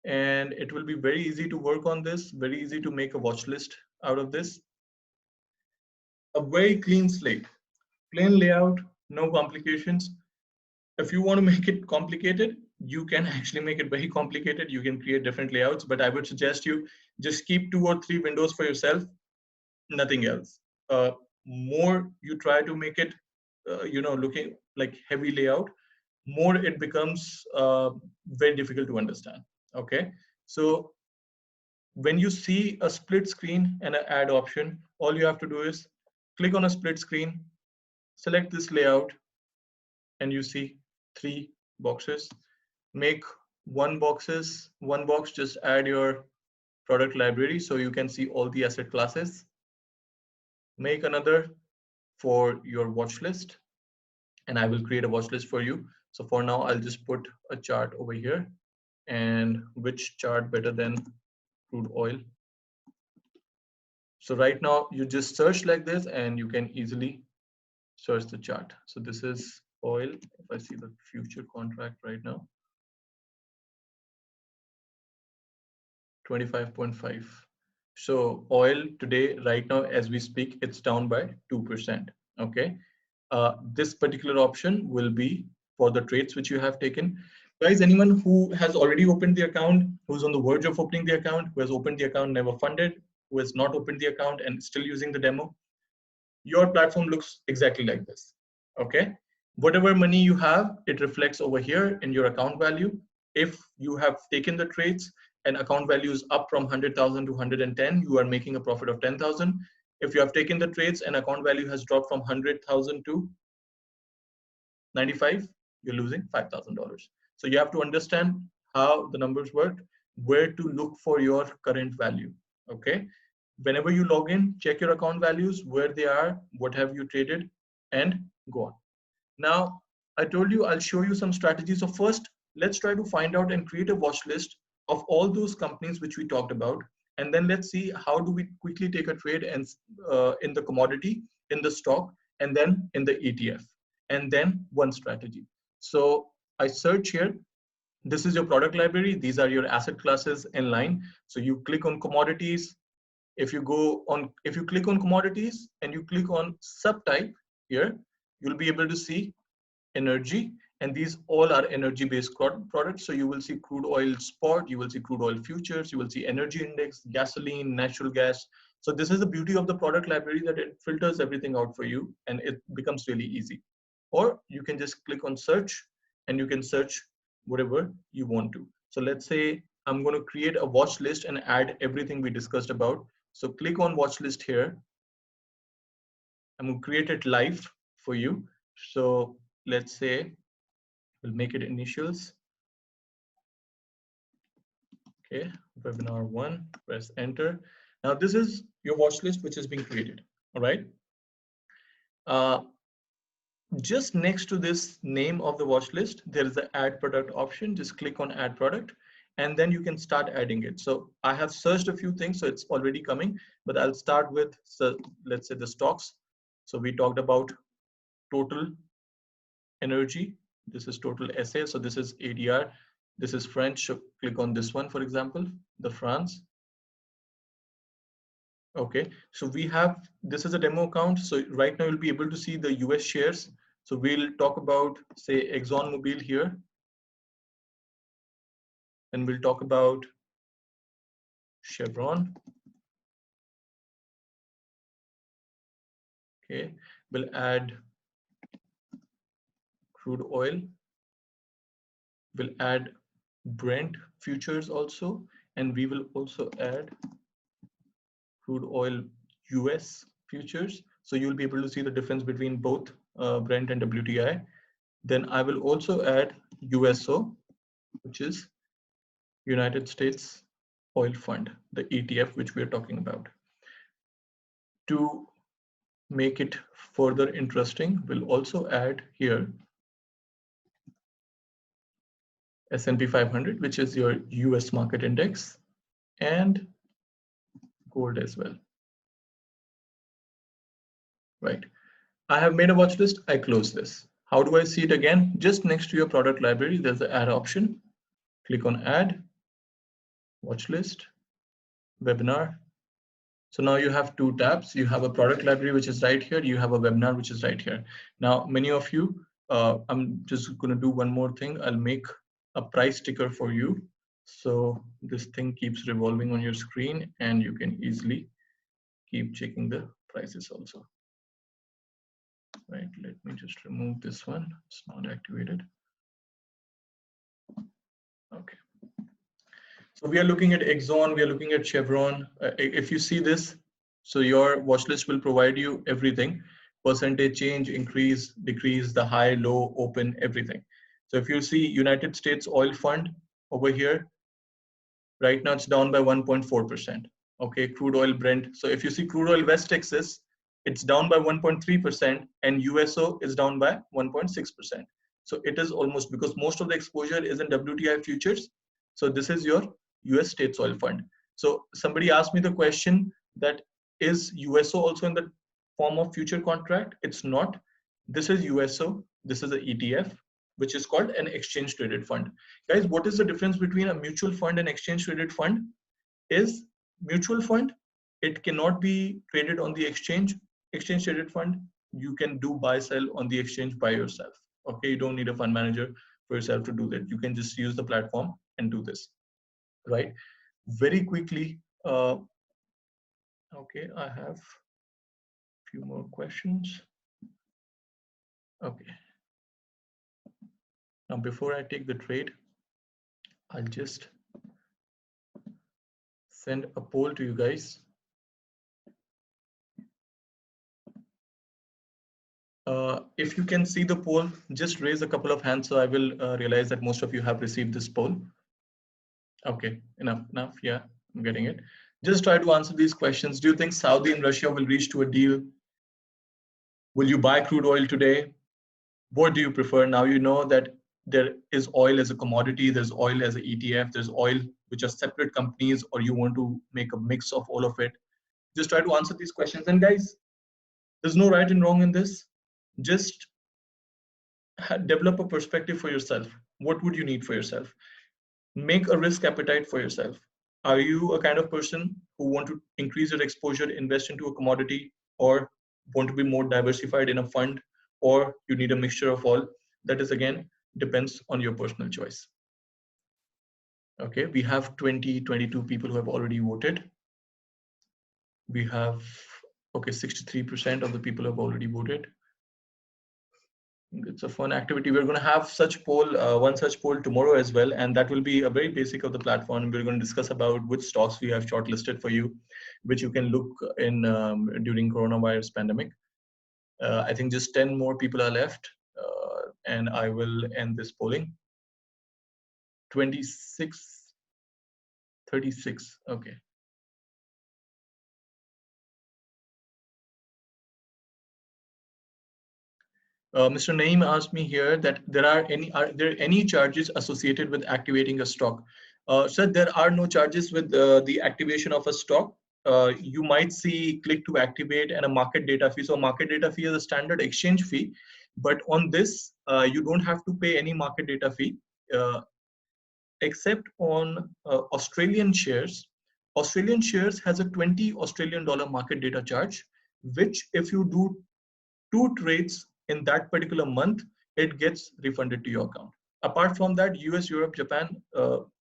And it will be very easy to work on this, very easy to make a watch list out of this. A very clean slate, plain layout, no complications. If you want to make it complicated, you can actually make it very complicated. You can create different layouts, but I would suggest you just keep 2 or 3 windows for yourself, nothing else. More you try to make it looking like heavy layout, more it becomes very difficult to understand. Okay, so when you see a split screen and an add option, all you have to do is click on a split screen, select this layout, and you see 3 boxes. Make one box, just add your product library so you can see all the asset classes. Make another for your watch list, and I will create a watch list for you. So for now, I'll just put a chart over here. And which chart better than crude oil? So right now you just search like this and you can easily search the chart. So this is oil. If I see the future contract right now, 25.5. So oil today, right now, as we speak, it's down by 2%. Okay. This particular option will be for the trades which you have taken. Guys, anyone who has already opened the account, who's on the verge of opening the account, who has opened the account, never funded, who has not opened the account and still using the demo, your platform looks exactly like this. Okay. Whatever money you have, it reflects over here in your account value. If you have taken the trades and account value is up from 100,000 to 110, you are making a profit of 10,000. If you have taken the trades and account value has dropped from 100,000 to 95, you're losing $5,000. So you have to understand how the numbers work, where to look for your current value. Okay. Whenever you log in, check your account values, where they are, what have you traded, and go on. Now, I told you I'll show you some strategies. So first, let's try to find out and create a watch list of all those companies which we talked about. And then let's see how do we quickly take a trade and in the commodity, in the stock, and then in the ETF, and then one strategy. So I search here. This is your product library. These are your asset classes in line. So you click on commodities. If you click on commodities and you click on subtype here, you'll be able to see energy, and these all are energy based products. So you will see crude oil spot, you will see crude oil futures, you will see energy index, gasoline, natural gas. So this is the beauty of the product library, that it filters everything out for you and it becomes really easy. Or you can just click on search and you can search whatever you want to. So let's say I'm going to create a watch list and add everything we discussed about. So click on watch list here. I'm going to create it live for you. So let's say we'll make it initials. Okay, webinar 1, press enter. Now this is your watch list which is being created. All right. Just next to this name of the watch list, there is the add product option. Just click on add product and then you can start adding it. So I have searched a few things, so it's already coming, but I'll start with, so let's say the stocks. So we talked about total energy. This is total SA. So this is ADR. This is French. So click on this one, for example, the France. Okay, so we have, this is a demo account. So right now you'll be able to see the US shares. So we'll talk about, say, ExxonMobil here. And we'll talk about Chevron. Okay, we'll add crude oil. We'll add Brent futures also. And we will also add crude oil US futures. So you'll be able to see the difference between both Brent and WTI. Then I will also add USO, which is United States Oil Fund, the ETF, which we are talking about. To make it further interesting, we'll also add here S&P 500, which is your US market index, and gold as well. Right. I have made a watch list. I close this. How do I see it again? Just next to your product library, there's the add option. Click on add, watch list, webinar. So now you have two tabs. You have a product library, which is right here. You have a webinar, which is right here. Now, many of you, I'm just going to do one more thing. I'll make a price ticker for you. So this thing keeps revolving on your screen and you can easily keep checking the prices also. Right, let me just remove this one. It's not activated. Okay. So we are looking at Exxon, we are looking at Chevron. If you see this, so your watch list will provide you everything, percentage change, increase, decrease, the high, low, open, everything. So if you see United States Oil Fund over here, right now it's down by 1.4%. Okay, crude oil Brent. So if you see crude oil West Texas, it's down by 1.3% and USO is down by 1.6%. So it is almost, because most of the exposure is in WTI futures. So this is your US States Oil Fund. So somebody asked me the question that is USO also in the form of future contract? It's not. This is USO. This is a ETF, which is called an exchange traded fund. Guys, what is the difference between a mutual fund and exchange traded fund? Is mutual fund, it cannot be traded on the exchange. Exchange traded fund, you can do buy sell on the exchange by yourself. Okay, you don't need a fund manager for yourself to do that. You can just use the platform and do this, right? Very quickly. Okay, I have a few more questions. Okay. Now, before I take the trade, I'll just send a poll to you guys. If you can see the poll, just raise a couple of hands so I will realize that most of you have received this poll. Okay, enough. Yeah, I'm getting it. Just try to answer these questions. Do you think Saudi and Russia will reach to a deal? Will you buy crude oil today? What do you prefer? Now you know that there is oil as a commodity, there's oil as an ETF, there's oil which are separate companies, or you want to make a mix of all of it. Just try to answer these questions. And guys, there's no right and wrong in this. Just develop a perspective for yourself. What would you need for yourself? Make a risk appetite for yourself. Are you a kind of person who want to increase your exposure, invest into a commodity, or want to be more diversified in a fund, or you need a mixture of all? That is, again, depends on your personal choice. Okay, we have 22 people who have already voted. We have, okay, 63% of the people have already voted. It's a fun activity. We're going to have such poll, one such poll tomorrow as well, and that will be a very basic of the platform. We're going to discuss about which stocks we have shortlisted for you, which you can look in during coronavirus pandemic. I think just 10 more people are left, and I will end this polling. 26, 36. Okay. Mr. Naeem asked me here that are there any charges associated with activating a stock? Sir, there are no charges with the activation of a stock. You might see click to activate and a market data fee. So market data fee is a standard exchange fee, but on this, you don't have to pay any market data fee, except on Australian shares. Australian shares has a 20 Australian dollar market data charge, which if you do 2 trades in that particular month, it gets refunded to your account. Apart from that, US, Europe, Japan,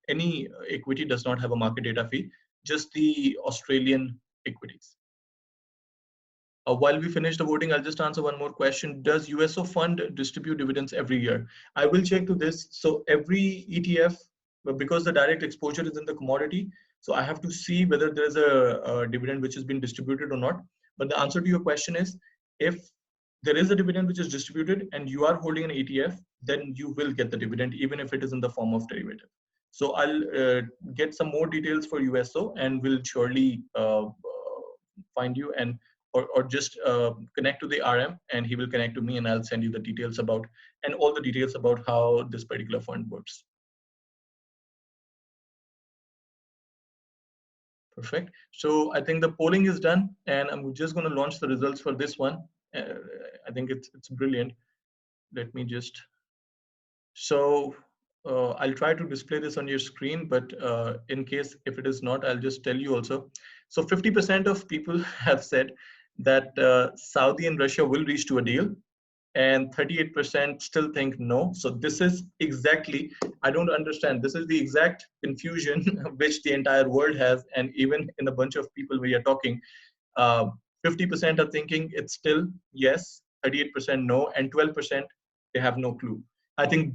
any equity does not have a market data fee, just the Australian equities. While we finish the voting, I'll just answer one more question. Does USO fund distribute dividends every year? I will check to this. So every ETF, because the direct exposure is in the commodity, so I have to see whether there's a dividend which has been distributed or not. But the answer to your question is, if there is a dividend which is distributed and you are holding an ETF, then you will get the dividend even if it is in the form of derivative. So I'll get some more details for USO and will surely find you and or just connect to the RM and he will connect to me and I'll send you the details about and all the details about how this particular fund works. Perfect. So I think the polling is done and I'm just going to launch the results for this one. I think it's brilliant. Let me just, so I'll try to display this on your screen, but in case if it is not, I'll just tell you also. So 50% of people have said that Saudi and Russia will reach to a deal, and 38% still think no. So this is exactly, I don't understand. This is the exact confusion which the entire world has, and even in a bunch of people we are talking, 50% are thinking it's still yes, 38% no, and 12% they have no clue. I think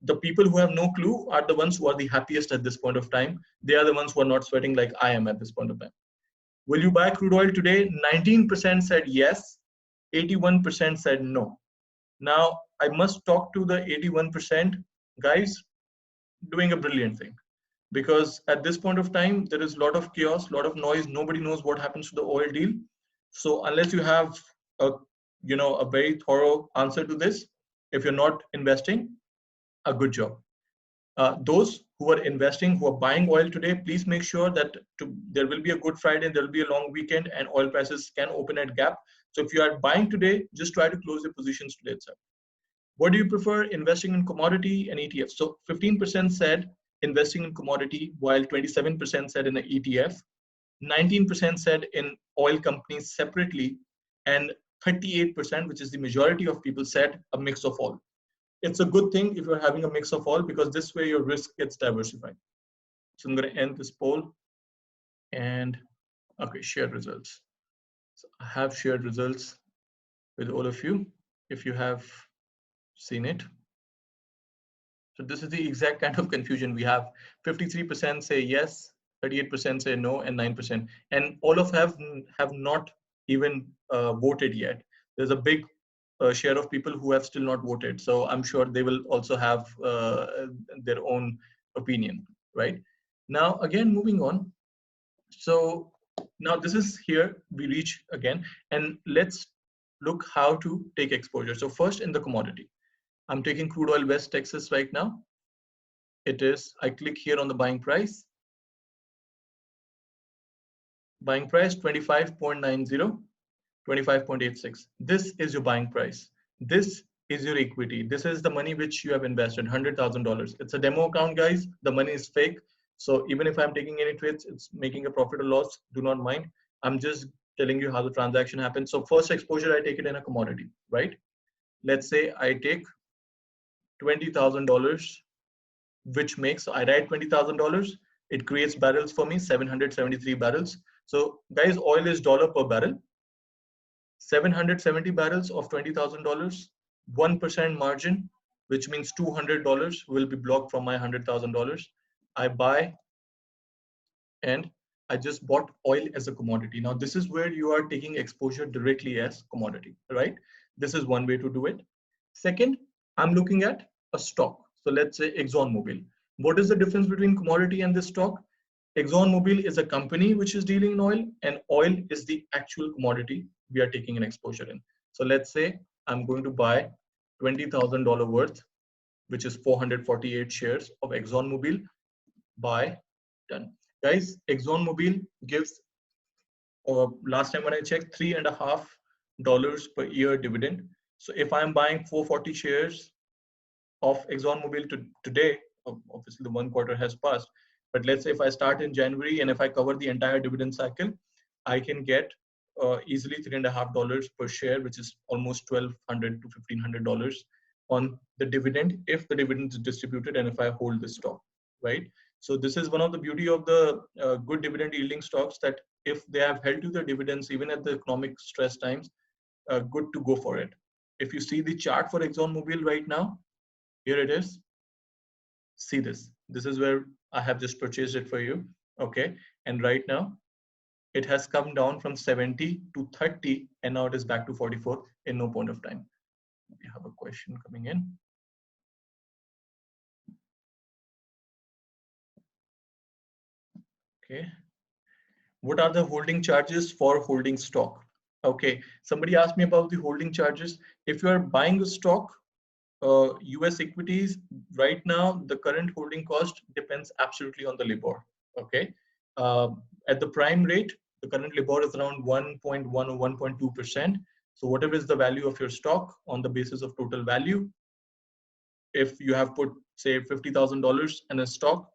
the people who have no clue are the ones who are the happiest at this point of time. They are the ones who are not sweating like I am at this point of time. Will you buy crude oil today? 19% said yes, 81% said no. Now, I must talk to the 81% guys doing a brilliant thing, because at this point of time, there is a lot of chaos, a lot of noise. Nobody knows what happens to the oil deal. So unless you have a, a very thorough answer to this, if you're not investing, a good job. Those who are investing, who are buying oil today, please make sure that there will be a Good Friday, there will be a long weekend, and oil prices can open at gap. So if you are buying today, just try to close your positions today itself. What do you prefer, investing in commodity and ETFs? So 15% said investing in commodity, while 27% said in an ETF, 19% said in oil companies separately, and 38%, which is the majority of people, said a mix of all. It's a good thing if you're having a mix of all, because this way your risk gets diversified. So I'm going to end this poll and okay, share results. So I have shared results with all of you if you have seen it. So this is the exact kind of confusion we have. 53% say yes, 38% say no, and 9%. And all of have not even voted yet. There's a big share of people who have still not voted. So I'm sure they will also have their own opinion, right? Now, again, moving on. So now this is here, we reach again, and let's look how to take exposure. So first in the commodity, I'm taking crude oil West Texas right now. It is, I click here on the buying price. Buying price 25.90, 25.86. This is your buying price. This is your equity. This is the money which you have invested, $100,000. It's a demo account, guys. The money is fake. So even if I'm taking any trades, it's making a profit or loss, do not mind. I'm just telling you how the transaction happens. So first exposure, I take it in a commodity, right? Let's say I take $20,000, which makes, so I write $20,000. It creates barrels for me, 773 barrels. So guys, oil is dollar per barrel. 770 barrels of $20,000, 1% margin, which means $200 will be blocked from my $100,000. I buy, and I just bought oil as a commodity. Now, this is where you are taking exposure directly as commodity, right? This is one way to do it. Second, I'm looking at a stock. So let's say ExxonMobil. What is the difference between commodity and this stock? ExxonMobil is a company which is dealing in oil, and oil is the actual commodity we are taking an exposure in. So let's say I'm going to buy $20,000 worth, which is 448 shares of ExxonMobil. Buy, done. Guys, ExxonMobil gives, last time when I checked, $3.50 per year dividend. So if I'm buying 440 shares of ExxonMobil today, obviously the 1 quarter has passed, but let's say if I start in January and if I cover the entire dividend cycle, I can get easily $3.50 per share, which is almost $1,200 to $1,500 on the dividend if the dividend is distributed and if I hold this stock, right? So this is one of the beauty of the good dividend yielding stocks, that if they have held to the dividends even at the economic stress times, good to go for it. If you see the chart for ExxonMobil right now, here it is. See this. This is where I have just purchased it for you. Okay. And right now it has come down from 70 to 30, and now it is back to 44 in no point of time. We have a question coming in. Okay. What are the holding charges for holding stock? Okay. Somebody asked me about the holding charges. If you are buying a stock, US equities, right now, the current holding cost depends absolutely on the LIBOR. Okay. At the prime rate, the current LIBOR is around 1.1 or 1.2%. So whatever is the value of your stock on the basis of total value, if you have put, say, $50,000 in a stock,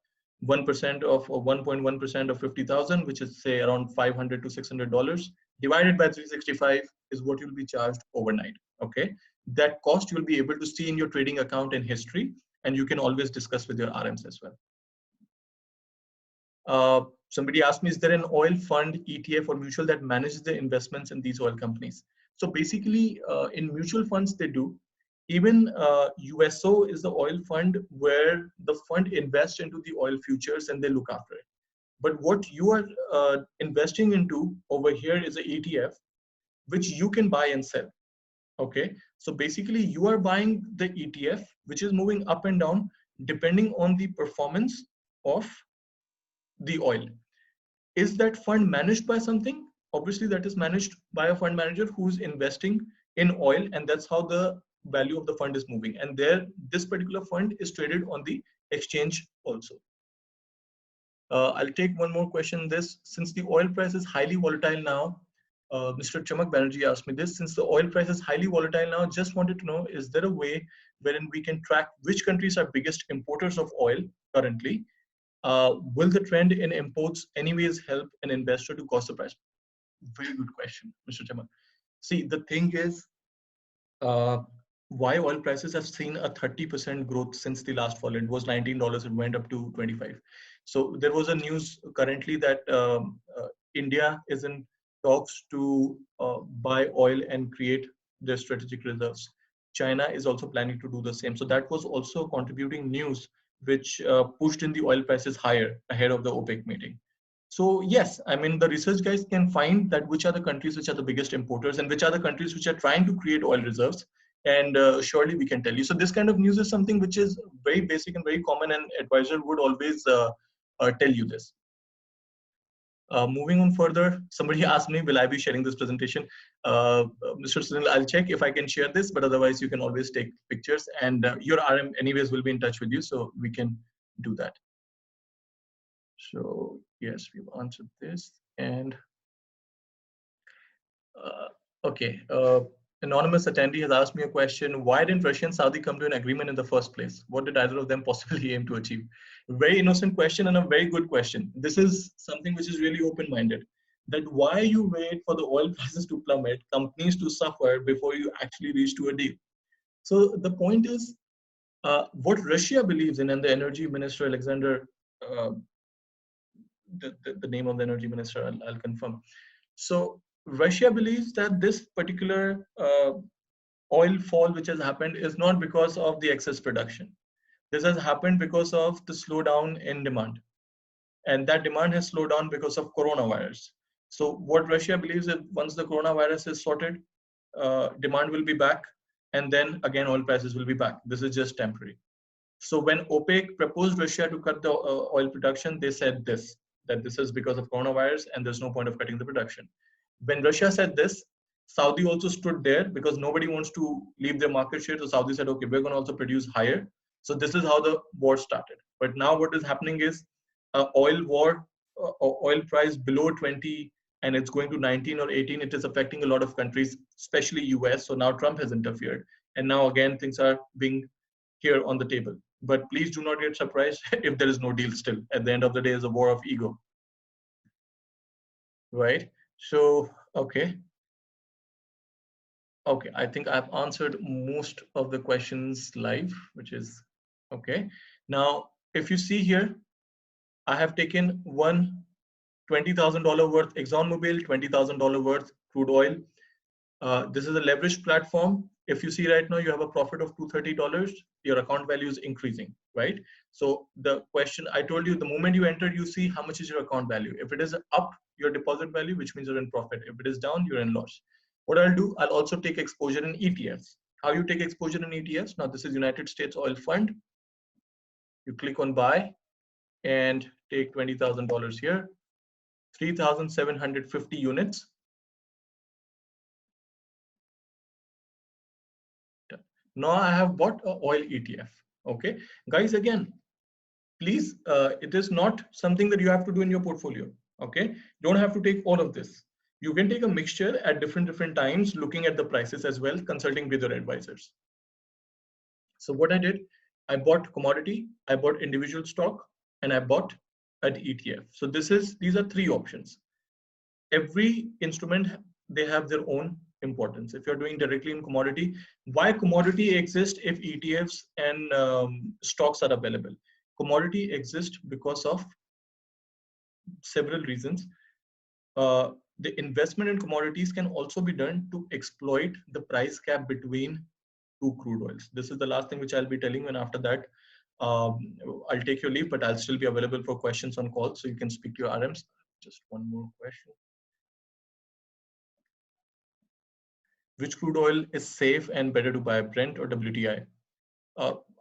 1% of, or 1.1% of 50,000, which is say around $500 to $600, divided by 365 is what you'll be charged overnight. Okay, that cost you'll be able to see in your trading account and history, and you can always discuss with your RMs as well. Somebody asked me, is there an oil fund, ETF, or mutual that manages the investments in these oil companies? So basically, in mutual funds, they do. Even USO is the oil fund where the fund invests into the oil futures and they look after it. But what you are investing into over here is a ETF, which you can buy and sell. Okay, so basically you are buying the ETF, which is moving up and down depending on the performance of the oil. Is that fund managed by something? Obviously, that is managed by a fund manager who's investing in oil, and that's how the value of the fund is moving. And there, this particular fund is traded on the exchange also. I'll take one more question. This, since the oil price is highly volatile now, Mr. Chamak Banerjee asked me this. Since the oil price is highly volatile now, just wanted to know, is there a way wherein we can track which countries are biggest importers of oil currently? Will the trend in imports anyways help an investor to cost the price? Very good question, Mr. Chamak. See, the thing is, why oil prices have seen a 30% growth since the last fall. It was $19, it went up to 25. So there was a news currently that India is in talks to buy oil and create their strategic reserves. China is also planning to do the same. So that was also contributing news which pushed in the oil prices higher ahead of the OPEC meeting. So yes, I mean, the research guys can find that which are the countries which are the biggest importers and which are the countries which are trying to create oil reserves. And surely we can tell you. So this kind of news is something which is very basic and very common, and advisor would always tell you this. Moving on further, somebody asked me, will I be sharing this presentation? Mr. Sunil, I'll check if I can share this, but otherwise you can always take pictures, and your RM anyways will be in touch with you, so we can do that. So yes, we've answered this. And okay, anonymous attendee has asked me a question. Why didn't Russia and Saudi come to an agreement in the first place? What did either of them possibly aim to achieve? Very innocent question and a very good question. This is something which is really open-minded. That why you wait for the oil prices to plummet, companies to suffer before you actually reach to a deal. So the point is, what Russia believes in, and the energy minister, Alexander, the name of the energy minister, I'll confirm. So Russia believes that this particular oil fall which has happened is not because of the excess production. This has happened because of the slowdown in demand. And that demand has slowed down because of coronavirus. So what Russia believes is once the coronavirus is sorted, demand will be back. And then again, oil prices will be back. This is just temporary. So when OPEC proposed Russia to cut the oil production, they said this, that this is because of coronavirus and there's no point of cutting the production. When Russia said this, Saudi also stood there because nobody wants to leave their market share. So Saudi said, okay, we're going to also produce higher. So this is how the war started. But now what is happening is oil war, oil price below 20, and it's going to 19 or 18. It is affecting a lot of countries, especially US. So now Trump has interfered. And now again, things are being here on the table. But please do not get surprised if there is no deal still. At the end of the day, it's a war of ego. Right? So, okay. Okay, I think I've answered most of the questions live, which is okay. Now, if you see here, I have taken one $20,000 worth ExxonMobil, $20,000 worth crude oil. This is a leveraged platform. If you see right now, you have a profit of $230, your account value is increasing, right? So the question I told you, the moment you enter, you see how much is your account value. If it is up, your deposit value, which means you're in profit. If it is down, you're in loss. What I'll do, I'll also take exposure in ETFs. How you take exposure in ETFs? Now this is United States Oil Fund. You click on buy and take $20,000 here, 3,750 units. Now I have bought an oil ETF. Okay, guys, again, please, it is not something that you have to do in your portfolio. Okay, don't have to take all of this. You can take a mixture at different times, looking at the prices as well, consulting with your advisors. So what I did, I bought commodity, I bought individual stock, and I bought an ETF. So these are three options. Every instrument, they have their own importance. If you're doing directly in commodity, why commodity exists if ETFs and stocks are available? Commodity exists because of several reasons. the investment in commodities can also be done to exploit the price gap between two crude oils. This is the last thing which I'll be telling you, and after that, I'll take your leave, but I'll still be available for questions on call, so you can speak to your RMs. Just one more question. Which crude oil is safe and better to buy, Brent or WTI?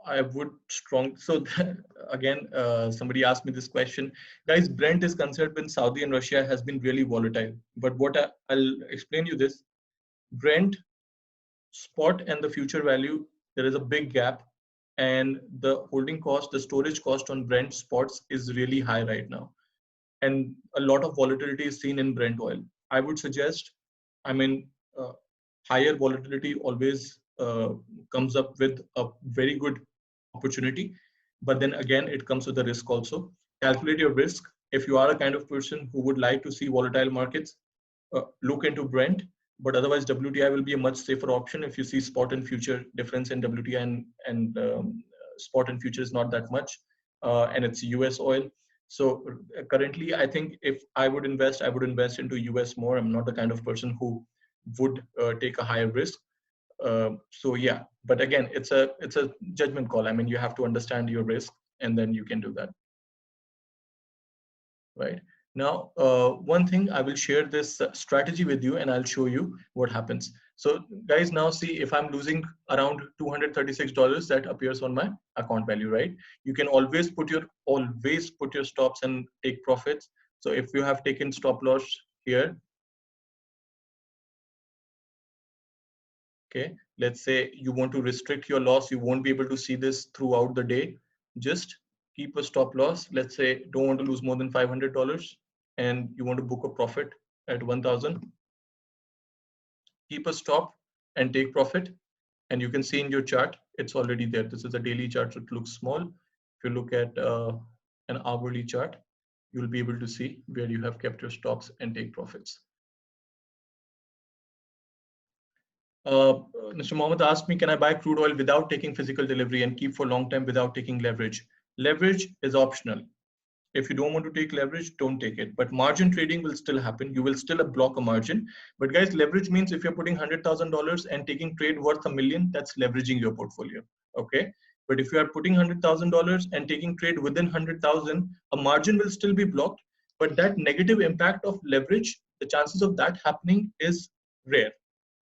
I would so again, somebody asked me this question. Guys, Brent is considered when Saudi and Russia has been really volatile. But what I'll explain you this, Brent, spot and the future value, there is a big gap, and the holding cost, the storage cost on Brent spots is really high right now. And a lot of volatility is seen in Brent oil. I would suggest, I mean, higher volatility always comes up with a very good opportunity, but then again, it comes with a risk also. Calculate your risk. If you are a kind of person who would like to see volatile markets, look into Brent, but otherwise WTI will be a much safer option if you see spot and future difference in WTI and spot and future is not that much, and it's US oil. So currently, I think if I would invest into US more. I'm not the kind of person who would take a higher risk. So yeah, but again, it's a judgment call. I mean, you have to understand your risk, and then you can do that. Right now, one thing, I will share this strategy with you, and I'll show you what happens. So guys, now see, if I'm losing around $236 that appears on my account value, right? You can always put your stops and take profits. So if you have taken stop loss here, okay, let's say you want to restrict your loss, you won't be able to see this throughout the day. Just keep a stop loss. Let's say don't want to lose more than $500 and you want to book a profit at 1,000. Keep a stop and take profit. And you can see in your chart, it's already there. This is a daily chart, so it looks small. If you look at an hourly chart, you'll be able to see where you have kept your stops and take profits. Mr. Mohammed asked me, can I buy crude oil without taking physical delivery and keep for long time without taking leverage? Leverage is optional. If you don't want to take leverage, don't take it. But margin trading will still happen. You will still block a margin. But guys, leverage means if you're putting $100,000 and taking trade worth $1 million, that's leveraging your portfolio. Okay. But if you are putting $100,000 and taking trade within 100,000, a margin will still be blocked. But that negative impact of leverage, the chances of that happening is rare.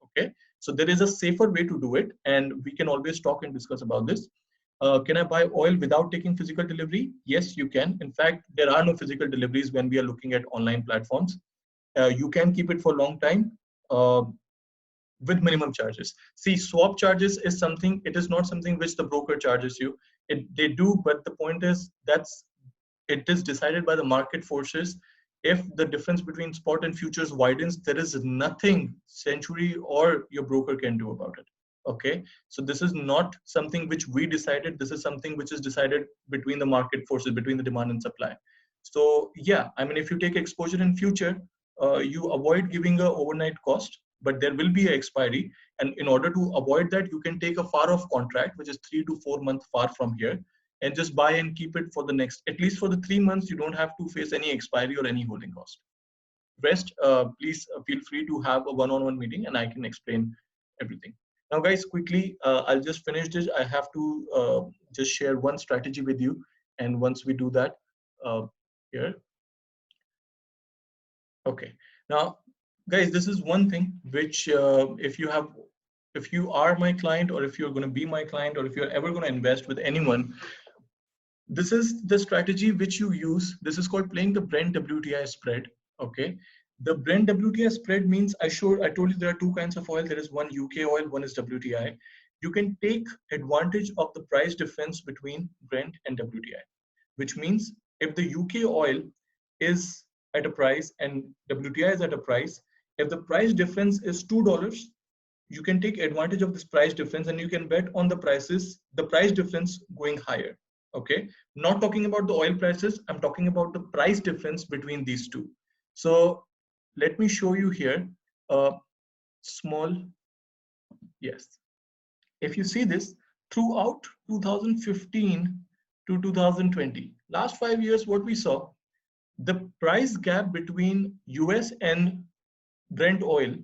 Okay. So there is a safer way to do it. And we can always talk and discuss about this. Can I buy oil without taking physical delivery? Yes, you can. In fact, there are no physical deliveries when we are looking at online platforms. You can keep it for a long time with minimum charges. See, swap charges is something, it is not something which the broker charges you. They do, but the point is it is decided by the market forces. If the difference between spot and futures widens, there is nothing Century or your broker can do about it. Okay, so this is not something which we decided. This is something which is decided between the market forces, between the demand and supply. So yeah, I mean, if you take exposure in future, you avoid giving a overnight cost, but there will be an expiry. And in order to avoid that, you can take a far off contract, which is 3 to 4 months far from here, and just buy and keep it for the next, at least for the 3 months, you don't have to face any expiry or any holding cost. Rest, please feel free to have a one-on-one meeting and I can explain everything. Now guys, quickly, I'll just finish this. I have to just share one strategy with you. And once we do that, here. Okay. Now, guys, this is one thing which if you are my client, or if you're going to be my client, or if you're ever going to invest with anyone, this is the strategy which you use. This is called playing the Brent WTI spread. Okay. The Brent WTI spread means I told you there are two kinds of oil. There is one UK oil, one is WTI. You can take advantage of the price difference between Brent and WTI, which means if the UK oil is at a price and WTI is at a price, if the price difference is $2, you can take advantage of this price difference and you can bet on the price difference going higher. Okay, not talking about the oil prices, I'm talking about the price difference between these two. So let me show you here a small, yes. If you see this, throughout 2015 to 2020, last 5 years, what we saw, the price gap between US and Brent oil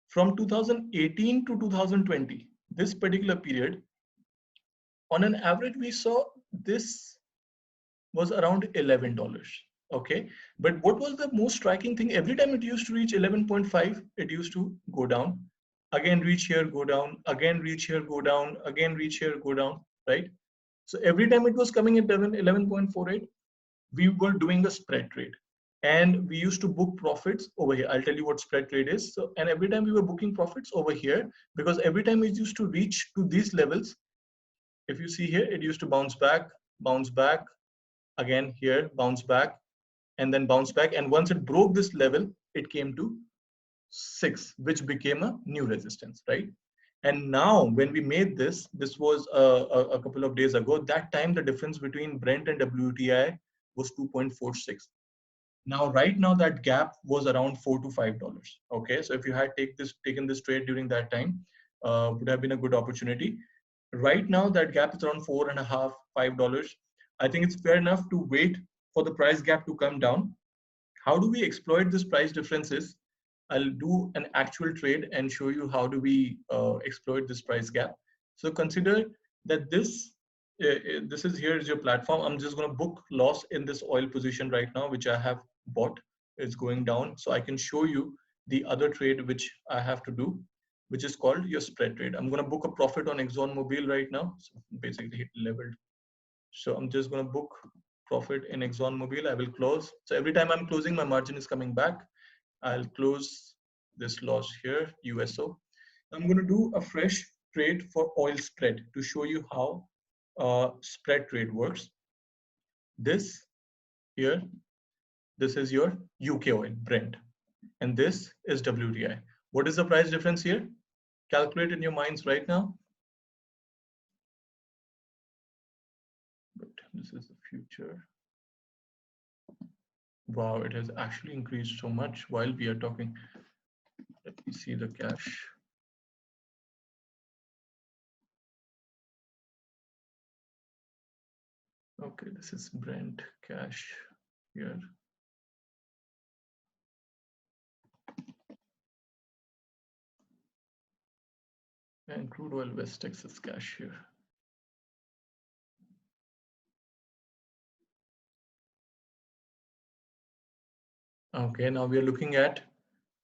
from 2018 to 2020, this particular period, on an average, we saw this was around $11. Okay. But what was the most striking thing? Every time it used to reach 11.5, it used to go down. Again, reach here, go down. Again, reach here, go down. Again, reach here, go down. Right. So every time it was coming at 11.48, we were doing a spread trade. And we used to book profits over here. I'll tell you what spread trade is. So, and every time we were booking profits over here, because every time it used to reach to these levels, if you see here, it used to bounce back, again here, bounce back, and then bounce back. And once it broke this level, it came to 6, which became a new resistance, right? And now when we made this was a couple of days ago. That time, the difference between Brent and WTI was 2.46. Now, right now, that gap was around $4 to $5. Okay, so if you had taken this trade during that time, would have been a good opportunity. Right now, that gap is around $4.5, $5. I think it's fair enough to wait for the price gap to come down. How do we exploit this price differences? I'll do an actual trade and show you how do we exploit this price gap. So consider that this is here is your platform. I'm just going to book loss in this oil position right now, which I have bought. It's going down. So I can show you the other trade which I have to do, which is called your spread trade. I'm going to book a profit on ExxonMobil right now. So basically hit leveled. So I'm just going to book profit in ExxonMobil. I will close. So every time I'm closing, my margin is coming back. I'll close this loss here, USO. I'm going to do a fresh trade for oil spread to show you how spread trade works. This here, this is your UK oil, Brent, and this is WTI. What is the price difference here? Calculate in your minds right now. But this is the future. Wow, it has actually increased so much while we are talking. Let me see the cash. Okay, this is Brent cash here. And crude oil West Texas cash here. Okay, now we are looking at,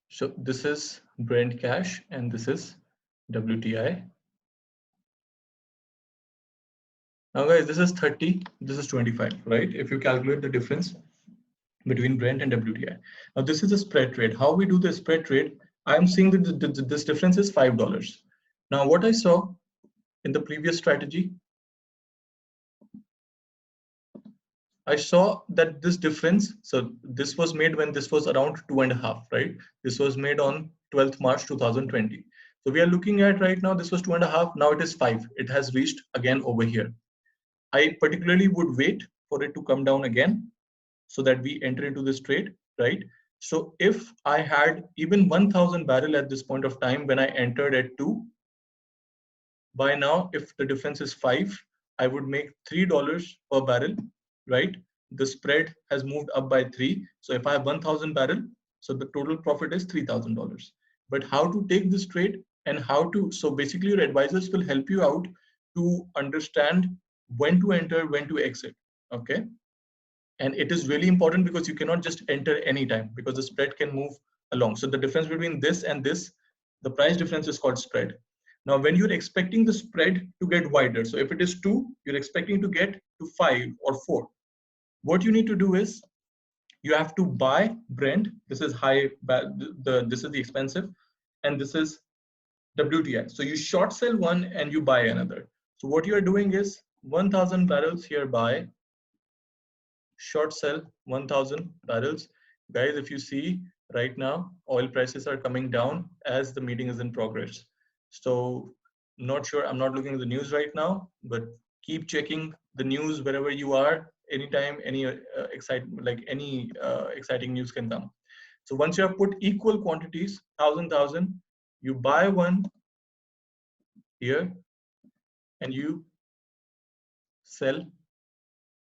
so this is Brent cash and this is WTI. Now guys, this is 30, this is 25, right? If you calculate the difference between Brent and WTI. Now this is a spread trade. How we do the spread trade, I'm seeing that this difference is $5. Now what I saw in the previous strategy, I saw that this difference, so this was made when this was around 2.5, right? This was made on 12th March 2020. So we are looking at right now, this was 2.5, now it is 5. It has reached again over here. I particularly would wait for it to come down again so that we enter into this trade, right? So if I had even 1,000 barrel at this point of time when I entered at 2, by now, if the difference is 5, I would make $3 per barrel, right? The spread has moved up by 3. So if I have 1,000 barrel, so the total profit is $3,000. But how to take this trade and how to, so basically your advisors will help you out to understand when to enter, when to exit, okay? And it is really important because you cannot just enter anytime because the spread can move along. So the difference between this and this, the price difference is called spread. Now, when you're expecting the spread to get wider, so if it is 2, you're expecting to get to 5 or 4. What you need to do is you have to buy Brent. This is high, this is the expensive, and this is WTI. So you short sell one and you buy another. So what you are doing is 1,000 barrels here buy, short sell 1,000 barrels. Guys, if you see right now, oil prices are coming down as the meeting is in progress. So not sure, I'm not looking at the news right now, but keep checking the news wherever you are. Anytime any exciting news can come. So once you have put equal quantities, 1,000, you buy one here and you sell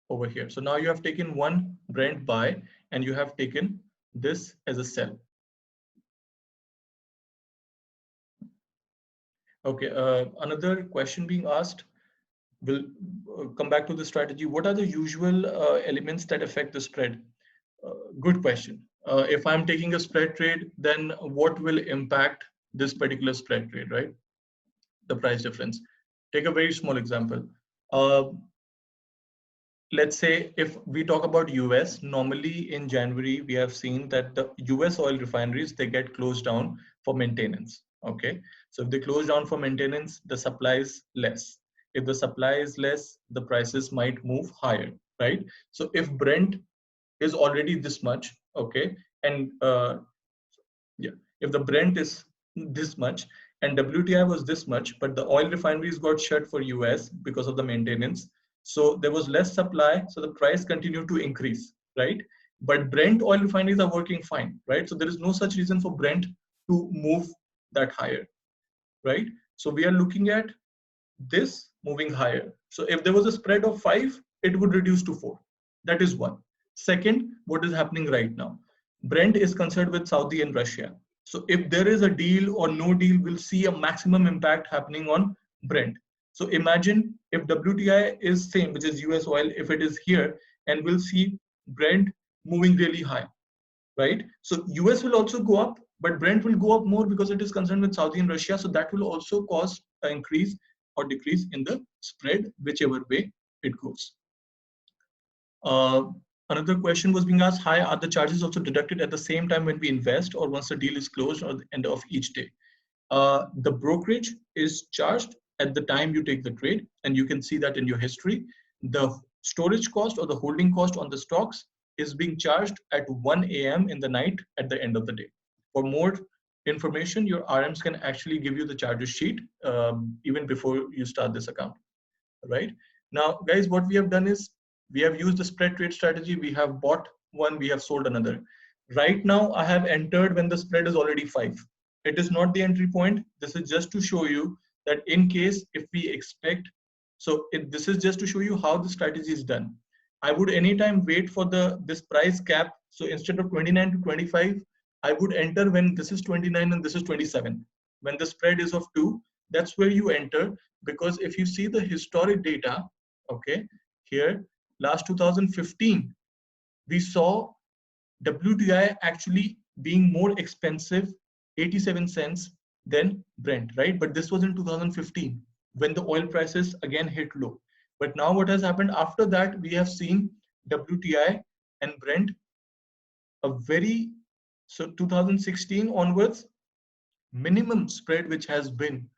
over here. So now you have taken one Brent buy and you have taken this as a sell. Okay, another question being asked. We'll come back to the strategy. What are the usual elements that affect the spread? Good question. If I'm taking a spread trade, then what will impact this particular spread trade, right? The price difference. Take a very small example. Uh, let's say if we talk about US, normally in January, we have seen that the US oil refineries, they get closed down for maintenance. Okay. So if they close down for maintenance, the supply is less. If the supply is less, the prices might move higher, right? So if Brent is already this much, okay, and yeah, if the Brent is this much and WTI was this much, but the oil refineries got shut for US because of the maintenance. So there was less supply, so the price continued to increase, right? But Brent oil refineries are working fine, right? So there is no such reason for Brent to move that higher, right? So we are looking at this moving higher. So if there was a spread of 5, it would reduce to 4. That is one. Second, what is happening right now? Brent is concerned with Saudi and Russia. So if there is a deal or no deal, we'll see a maximum impact happening on Brent. So imagine if WTI is same, which is US oil, if it is here, and we'll see Brent moving really high, right? So US will also go up, but Brent will go up more because it is concerned with Saudi and Russia. So that will also cause an increase or decrease in the spread, whichever way it goes. Uh, Another question was being asked, hi, are the charges also deducted at the same time when we invest or once the deal is closed or the end of each day? The brokerage is charged at the time you take the trade, and you can see that in your history. The storage cost or the holding cost on the stocks is being charged at 1 a.m. in the night at the end of the day. For more information, your RMs can actually give you the charges sheet even before you start this account, right? Now, guys, what we have done is we have used the spread trade strategy. We have bought one, we have sold another. Right now, I have entered when the spread is already 5. It is not the entry point. This is just to show you that in case if we expect, this is just to show you how the strategy is done. I would anytime wait for this price cap. So instead of 29 to 25, I would enter when this is 29 and this is 27. When the spread is of 2, that's where you enter, because if you see the historic data, okay, here, last 2015, we saw WTI actually being more expensive, 87 cents than Brent, right? But this was in 2015 when the oil prices again hit low. But now what has happened after that, we have seen WTI and Brent a very, so 2016 onwards, minimum spread which has been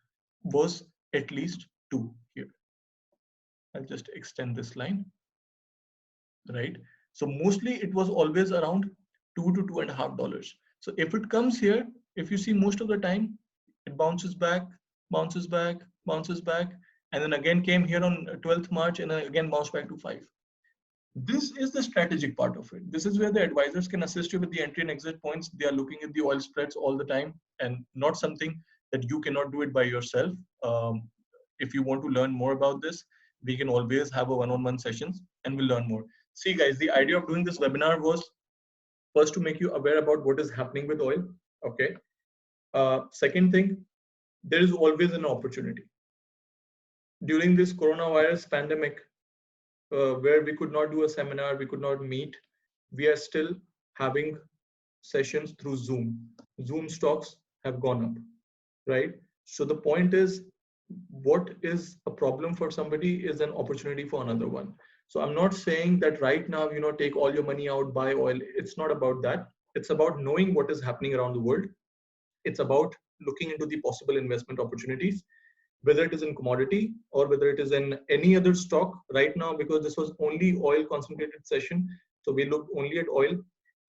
was at least 2 here. I'll just extend this line, right? So mostly it was always around $2 to $2.50. So if it comes here, if you see most of the time, it bounces back, bounces back, bounces back, and then again came here on 12th March and then again bounced back to 5. This is the strategic part of it. This is where the advisors can assist you with the entry and exit points. They are looking at the oil spreads all the time and not something that you cannot do it by yourself. If you want to learn more about this, we can always have a one-on-one sessions and we'll learn more. See guys, the idea of doing this webinar was first to make you aware about what is happening with oil. Okay. Second thing, there is always an opportunity. During this coronavirus pandemic, where we could not do a seminar, we could not meet, we are still having sessions through Zoom. Zoom stocks have gone up, right? So the point is, what is a problem for somebody is an opportunity for another one. So I'm not saying that right now, take all your money out, buy oil. It's not about that. It's about knowing what is happening around the world. It's about looking into the possible investment opportunities, whether it is in commodity or whether it is in any other stock right now, because this was only oil concentrated session. So we looked only at oil.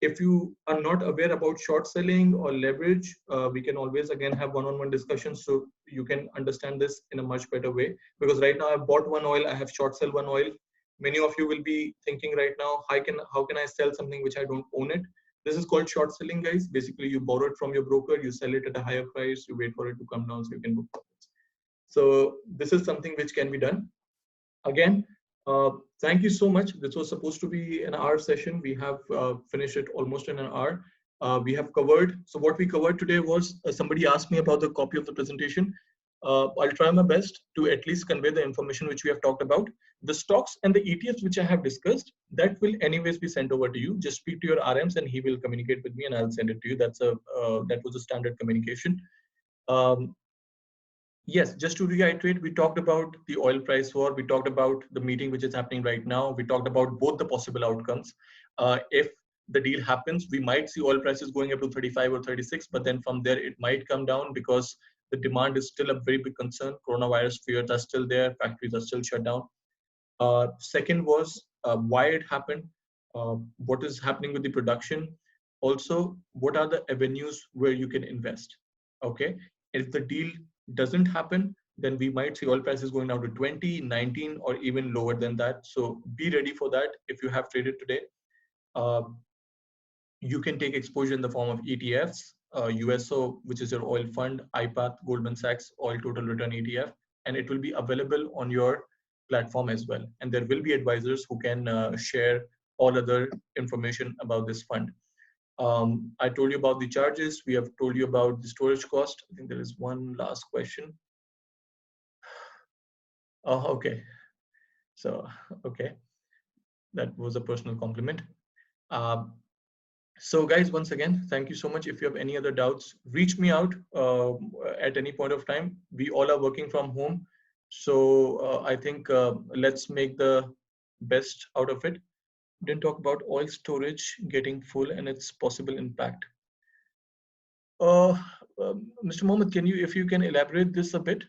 If you are not aware about short selling or leverage, we can always again have one-on-one discussions so you can understand this in a much better way. Because right now I've bought one oil, I have short sell one oil. Many of you will be thinking right now, how can I sell something which I don't own it? This is called short selling, guys. Basically, you borrow it from your broker, you sell it at a higher price, you wait for it to come down so you can book profits. So this is something which can be done. Again, thank you so much. This was supposed to be an hour session. We have finished it almost in an hour. We have covered, so what we covered today was, somebody asked me about the copy of the presentation. I'll try my best to at least convey the information which we have talked about. The stocks and the ETFs which I have discussed, that will anyways be sent over to you. Just speak to your RMs and he will communicate with me and I'll send it to you. That was a standard communication. Yes, just to reiterate, we talked about the oil price war. We talked about the meeting which is happening right now. We talked about both the possible outcomes. If the deal happens, we might see oil prices going up to 35 or 36, but then from there it might come down because the demand is still a very big concern. Coronavirus fears are still there. Factories are still shut down. Second was why it happened, what is happening with the production. Also, what are the avenues where you can invest? Okay, if the deal doesn't happen, then we might see oil prices going down to 20, 19, or even lower than that. So be ready for that. If you have traded today, you can take exposure in the form of ETFs, USO, which is your oil fund, IPATH, Goldman Sachs, Oil Total Return ETF, and it will be available on your platform as well. And there will be advisors who can share all other information about this fund. I told you about the charges. We have told you about the storage cost. I think there is one last question. Oh, okay. So, okay. That was a personal compliment. So guys, once again, thank you so much. If you have any other doubts, reach me out at any point of time. We all are working from home. So I think let's make the best out of it. Didn't talk about oil storage getting full and its possible impact. Mr. Mohammed, if you can elaborate this a bit?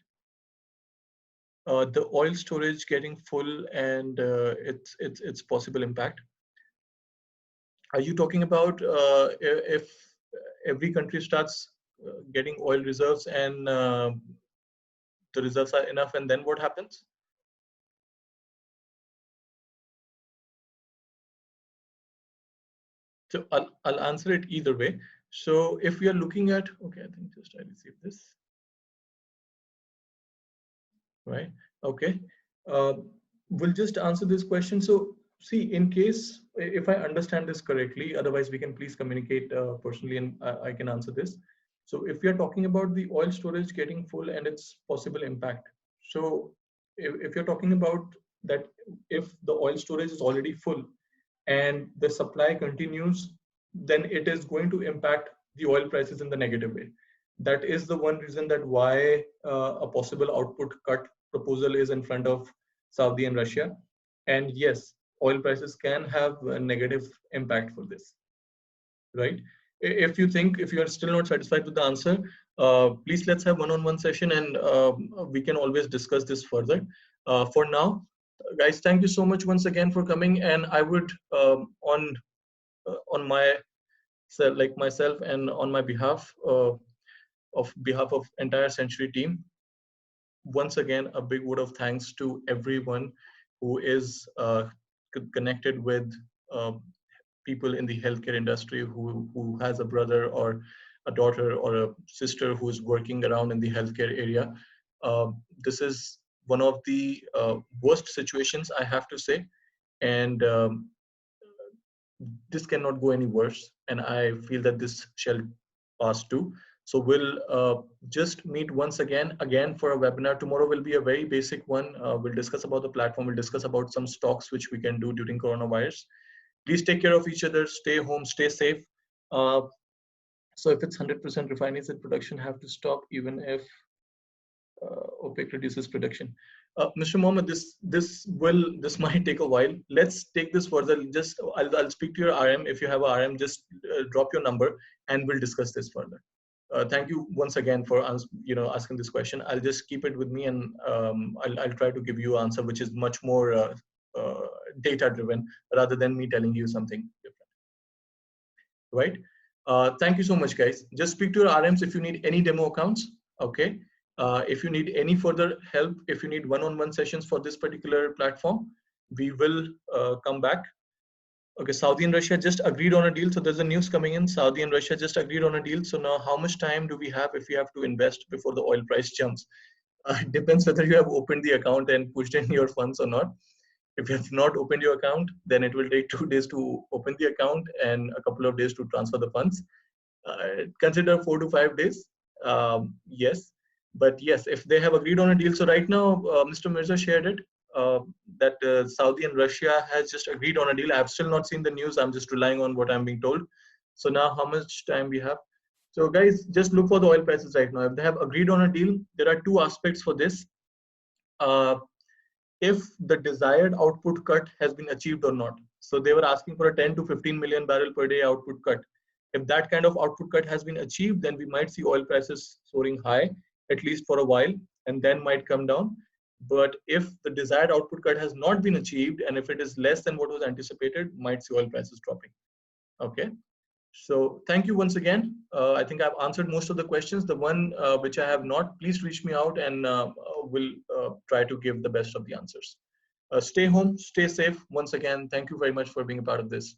The oil storage getting full and its possible impact. Are you talking about if every country starts getting oil reserves and the reserves are enough, and then what happens? So I'll answer it either way. So if we are looking at, okay, I think just I received this. Right, okay. We'll just answer this question. So see, in case, if I understand this correctly, otherwise we can please communicate personally and I can answer this. So if we are talking about the oil storage getting full and its possible impact. So if you're talking about that, if the oil storage is already full and the supply continues, then it is going to impact the oil prices in the negative way. That is the one reason that why a possible output cut proposal is in front of Saudi and Russia. And yes, oil prices can have a negative impact for this, right? If you are still not satisfied with the answer, please let's have one-on-one session and we can always discuss this further. For now, guys, thank you so much once again for coming. And I would, on my, like myself and on my behalf, of entire Century team, once again, a big word of thanks to everyone who is connected with people in the healthcare industry, who has a brother or a daughter or a sister who is working around in the healthcare area. This is one of the worst situations, I have to say, and this cannot go any worse. And I feel that this shall pass too. So we'll just meet once again for a webinar. Tomorrow will be a very basic one. We'll discuss about the platform. We'll discuss about some stocks which we can do during coronavirus. Please take care of each other. Stay home. Stay safe. So if it's 100% refineries in production have to stop, even if OPEC reduces production. Mr. Mohammed, this might take a while. Let's take this further. Just I'll speak to your RM. If you have a RM, just drop your number and we'll discuss this further. Thank you once again for asking this question. I'll just keep it with me and I'll try to give you an answer which is much more data driven rather than me telling you something different. Right? Thank you so much, guys. Just speak to your RMs if you need any demo accounts. Okay. If you need any further help, if you need one-on-one sessions for this particular platform, we will come back. Okay, Saudi and Russia just agreed on a deal. So there's a news coming in. Saudi and Russia just agreed on a deal. So now how much time do we have if we have to invest before the oil price jumps? It depends whether you have opened the account and pushed in your funds or not. If you have not opened your account, then it will take 2 days to open the account and a couple of days to transfer the funds. Consider 4 to 5 days. Yes. But yes, if they have agreed on a deal, so right now, Mr. Mirza shared it, that Saudi and Russia has just agreed on a deal. I've still not seen the news. I'm just relying on what I'm being told. So now how much time we have? So guys, just look for the oil prices right now. If they have agreed on a deal, there are two aspects for this. If the desired output cut has been achieved or not. So they were asking for a 10 to 15 million barrel per day output cut. If that kind of output cut has been achieved, then we might see oil prices soaring high, at least for a while, and then might come down. But if the desired output cut has not been achieved, and if it is less than what was anticipated, might see oil prices dropping. Okay. So thank you once again. I think I've answered most of the questions. The one which I have not, please reach me out and we'll try to give the best of the answers. Stay home, stay safe. Once again, thank you very much for being a part of this.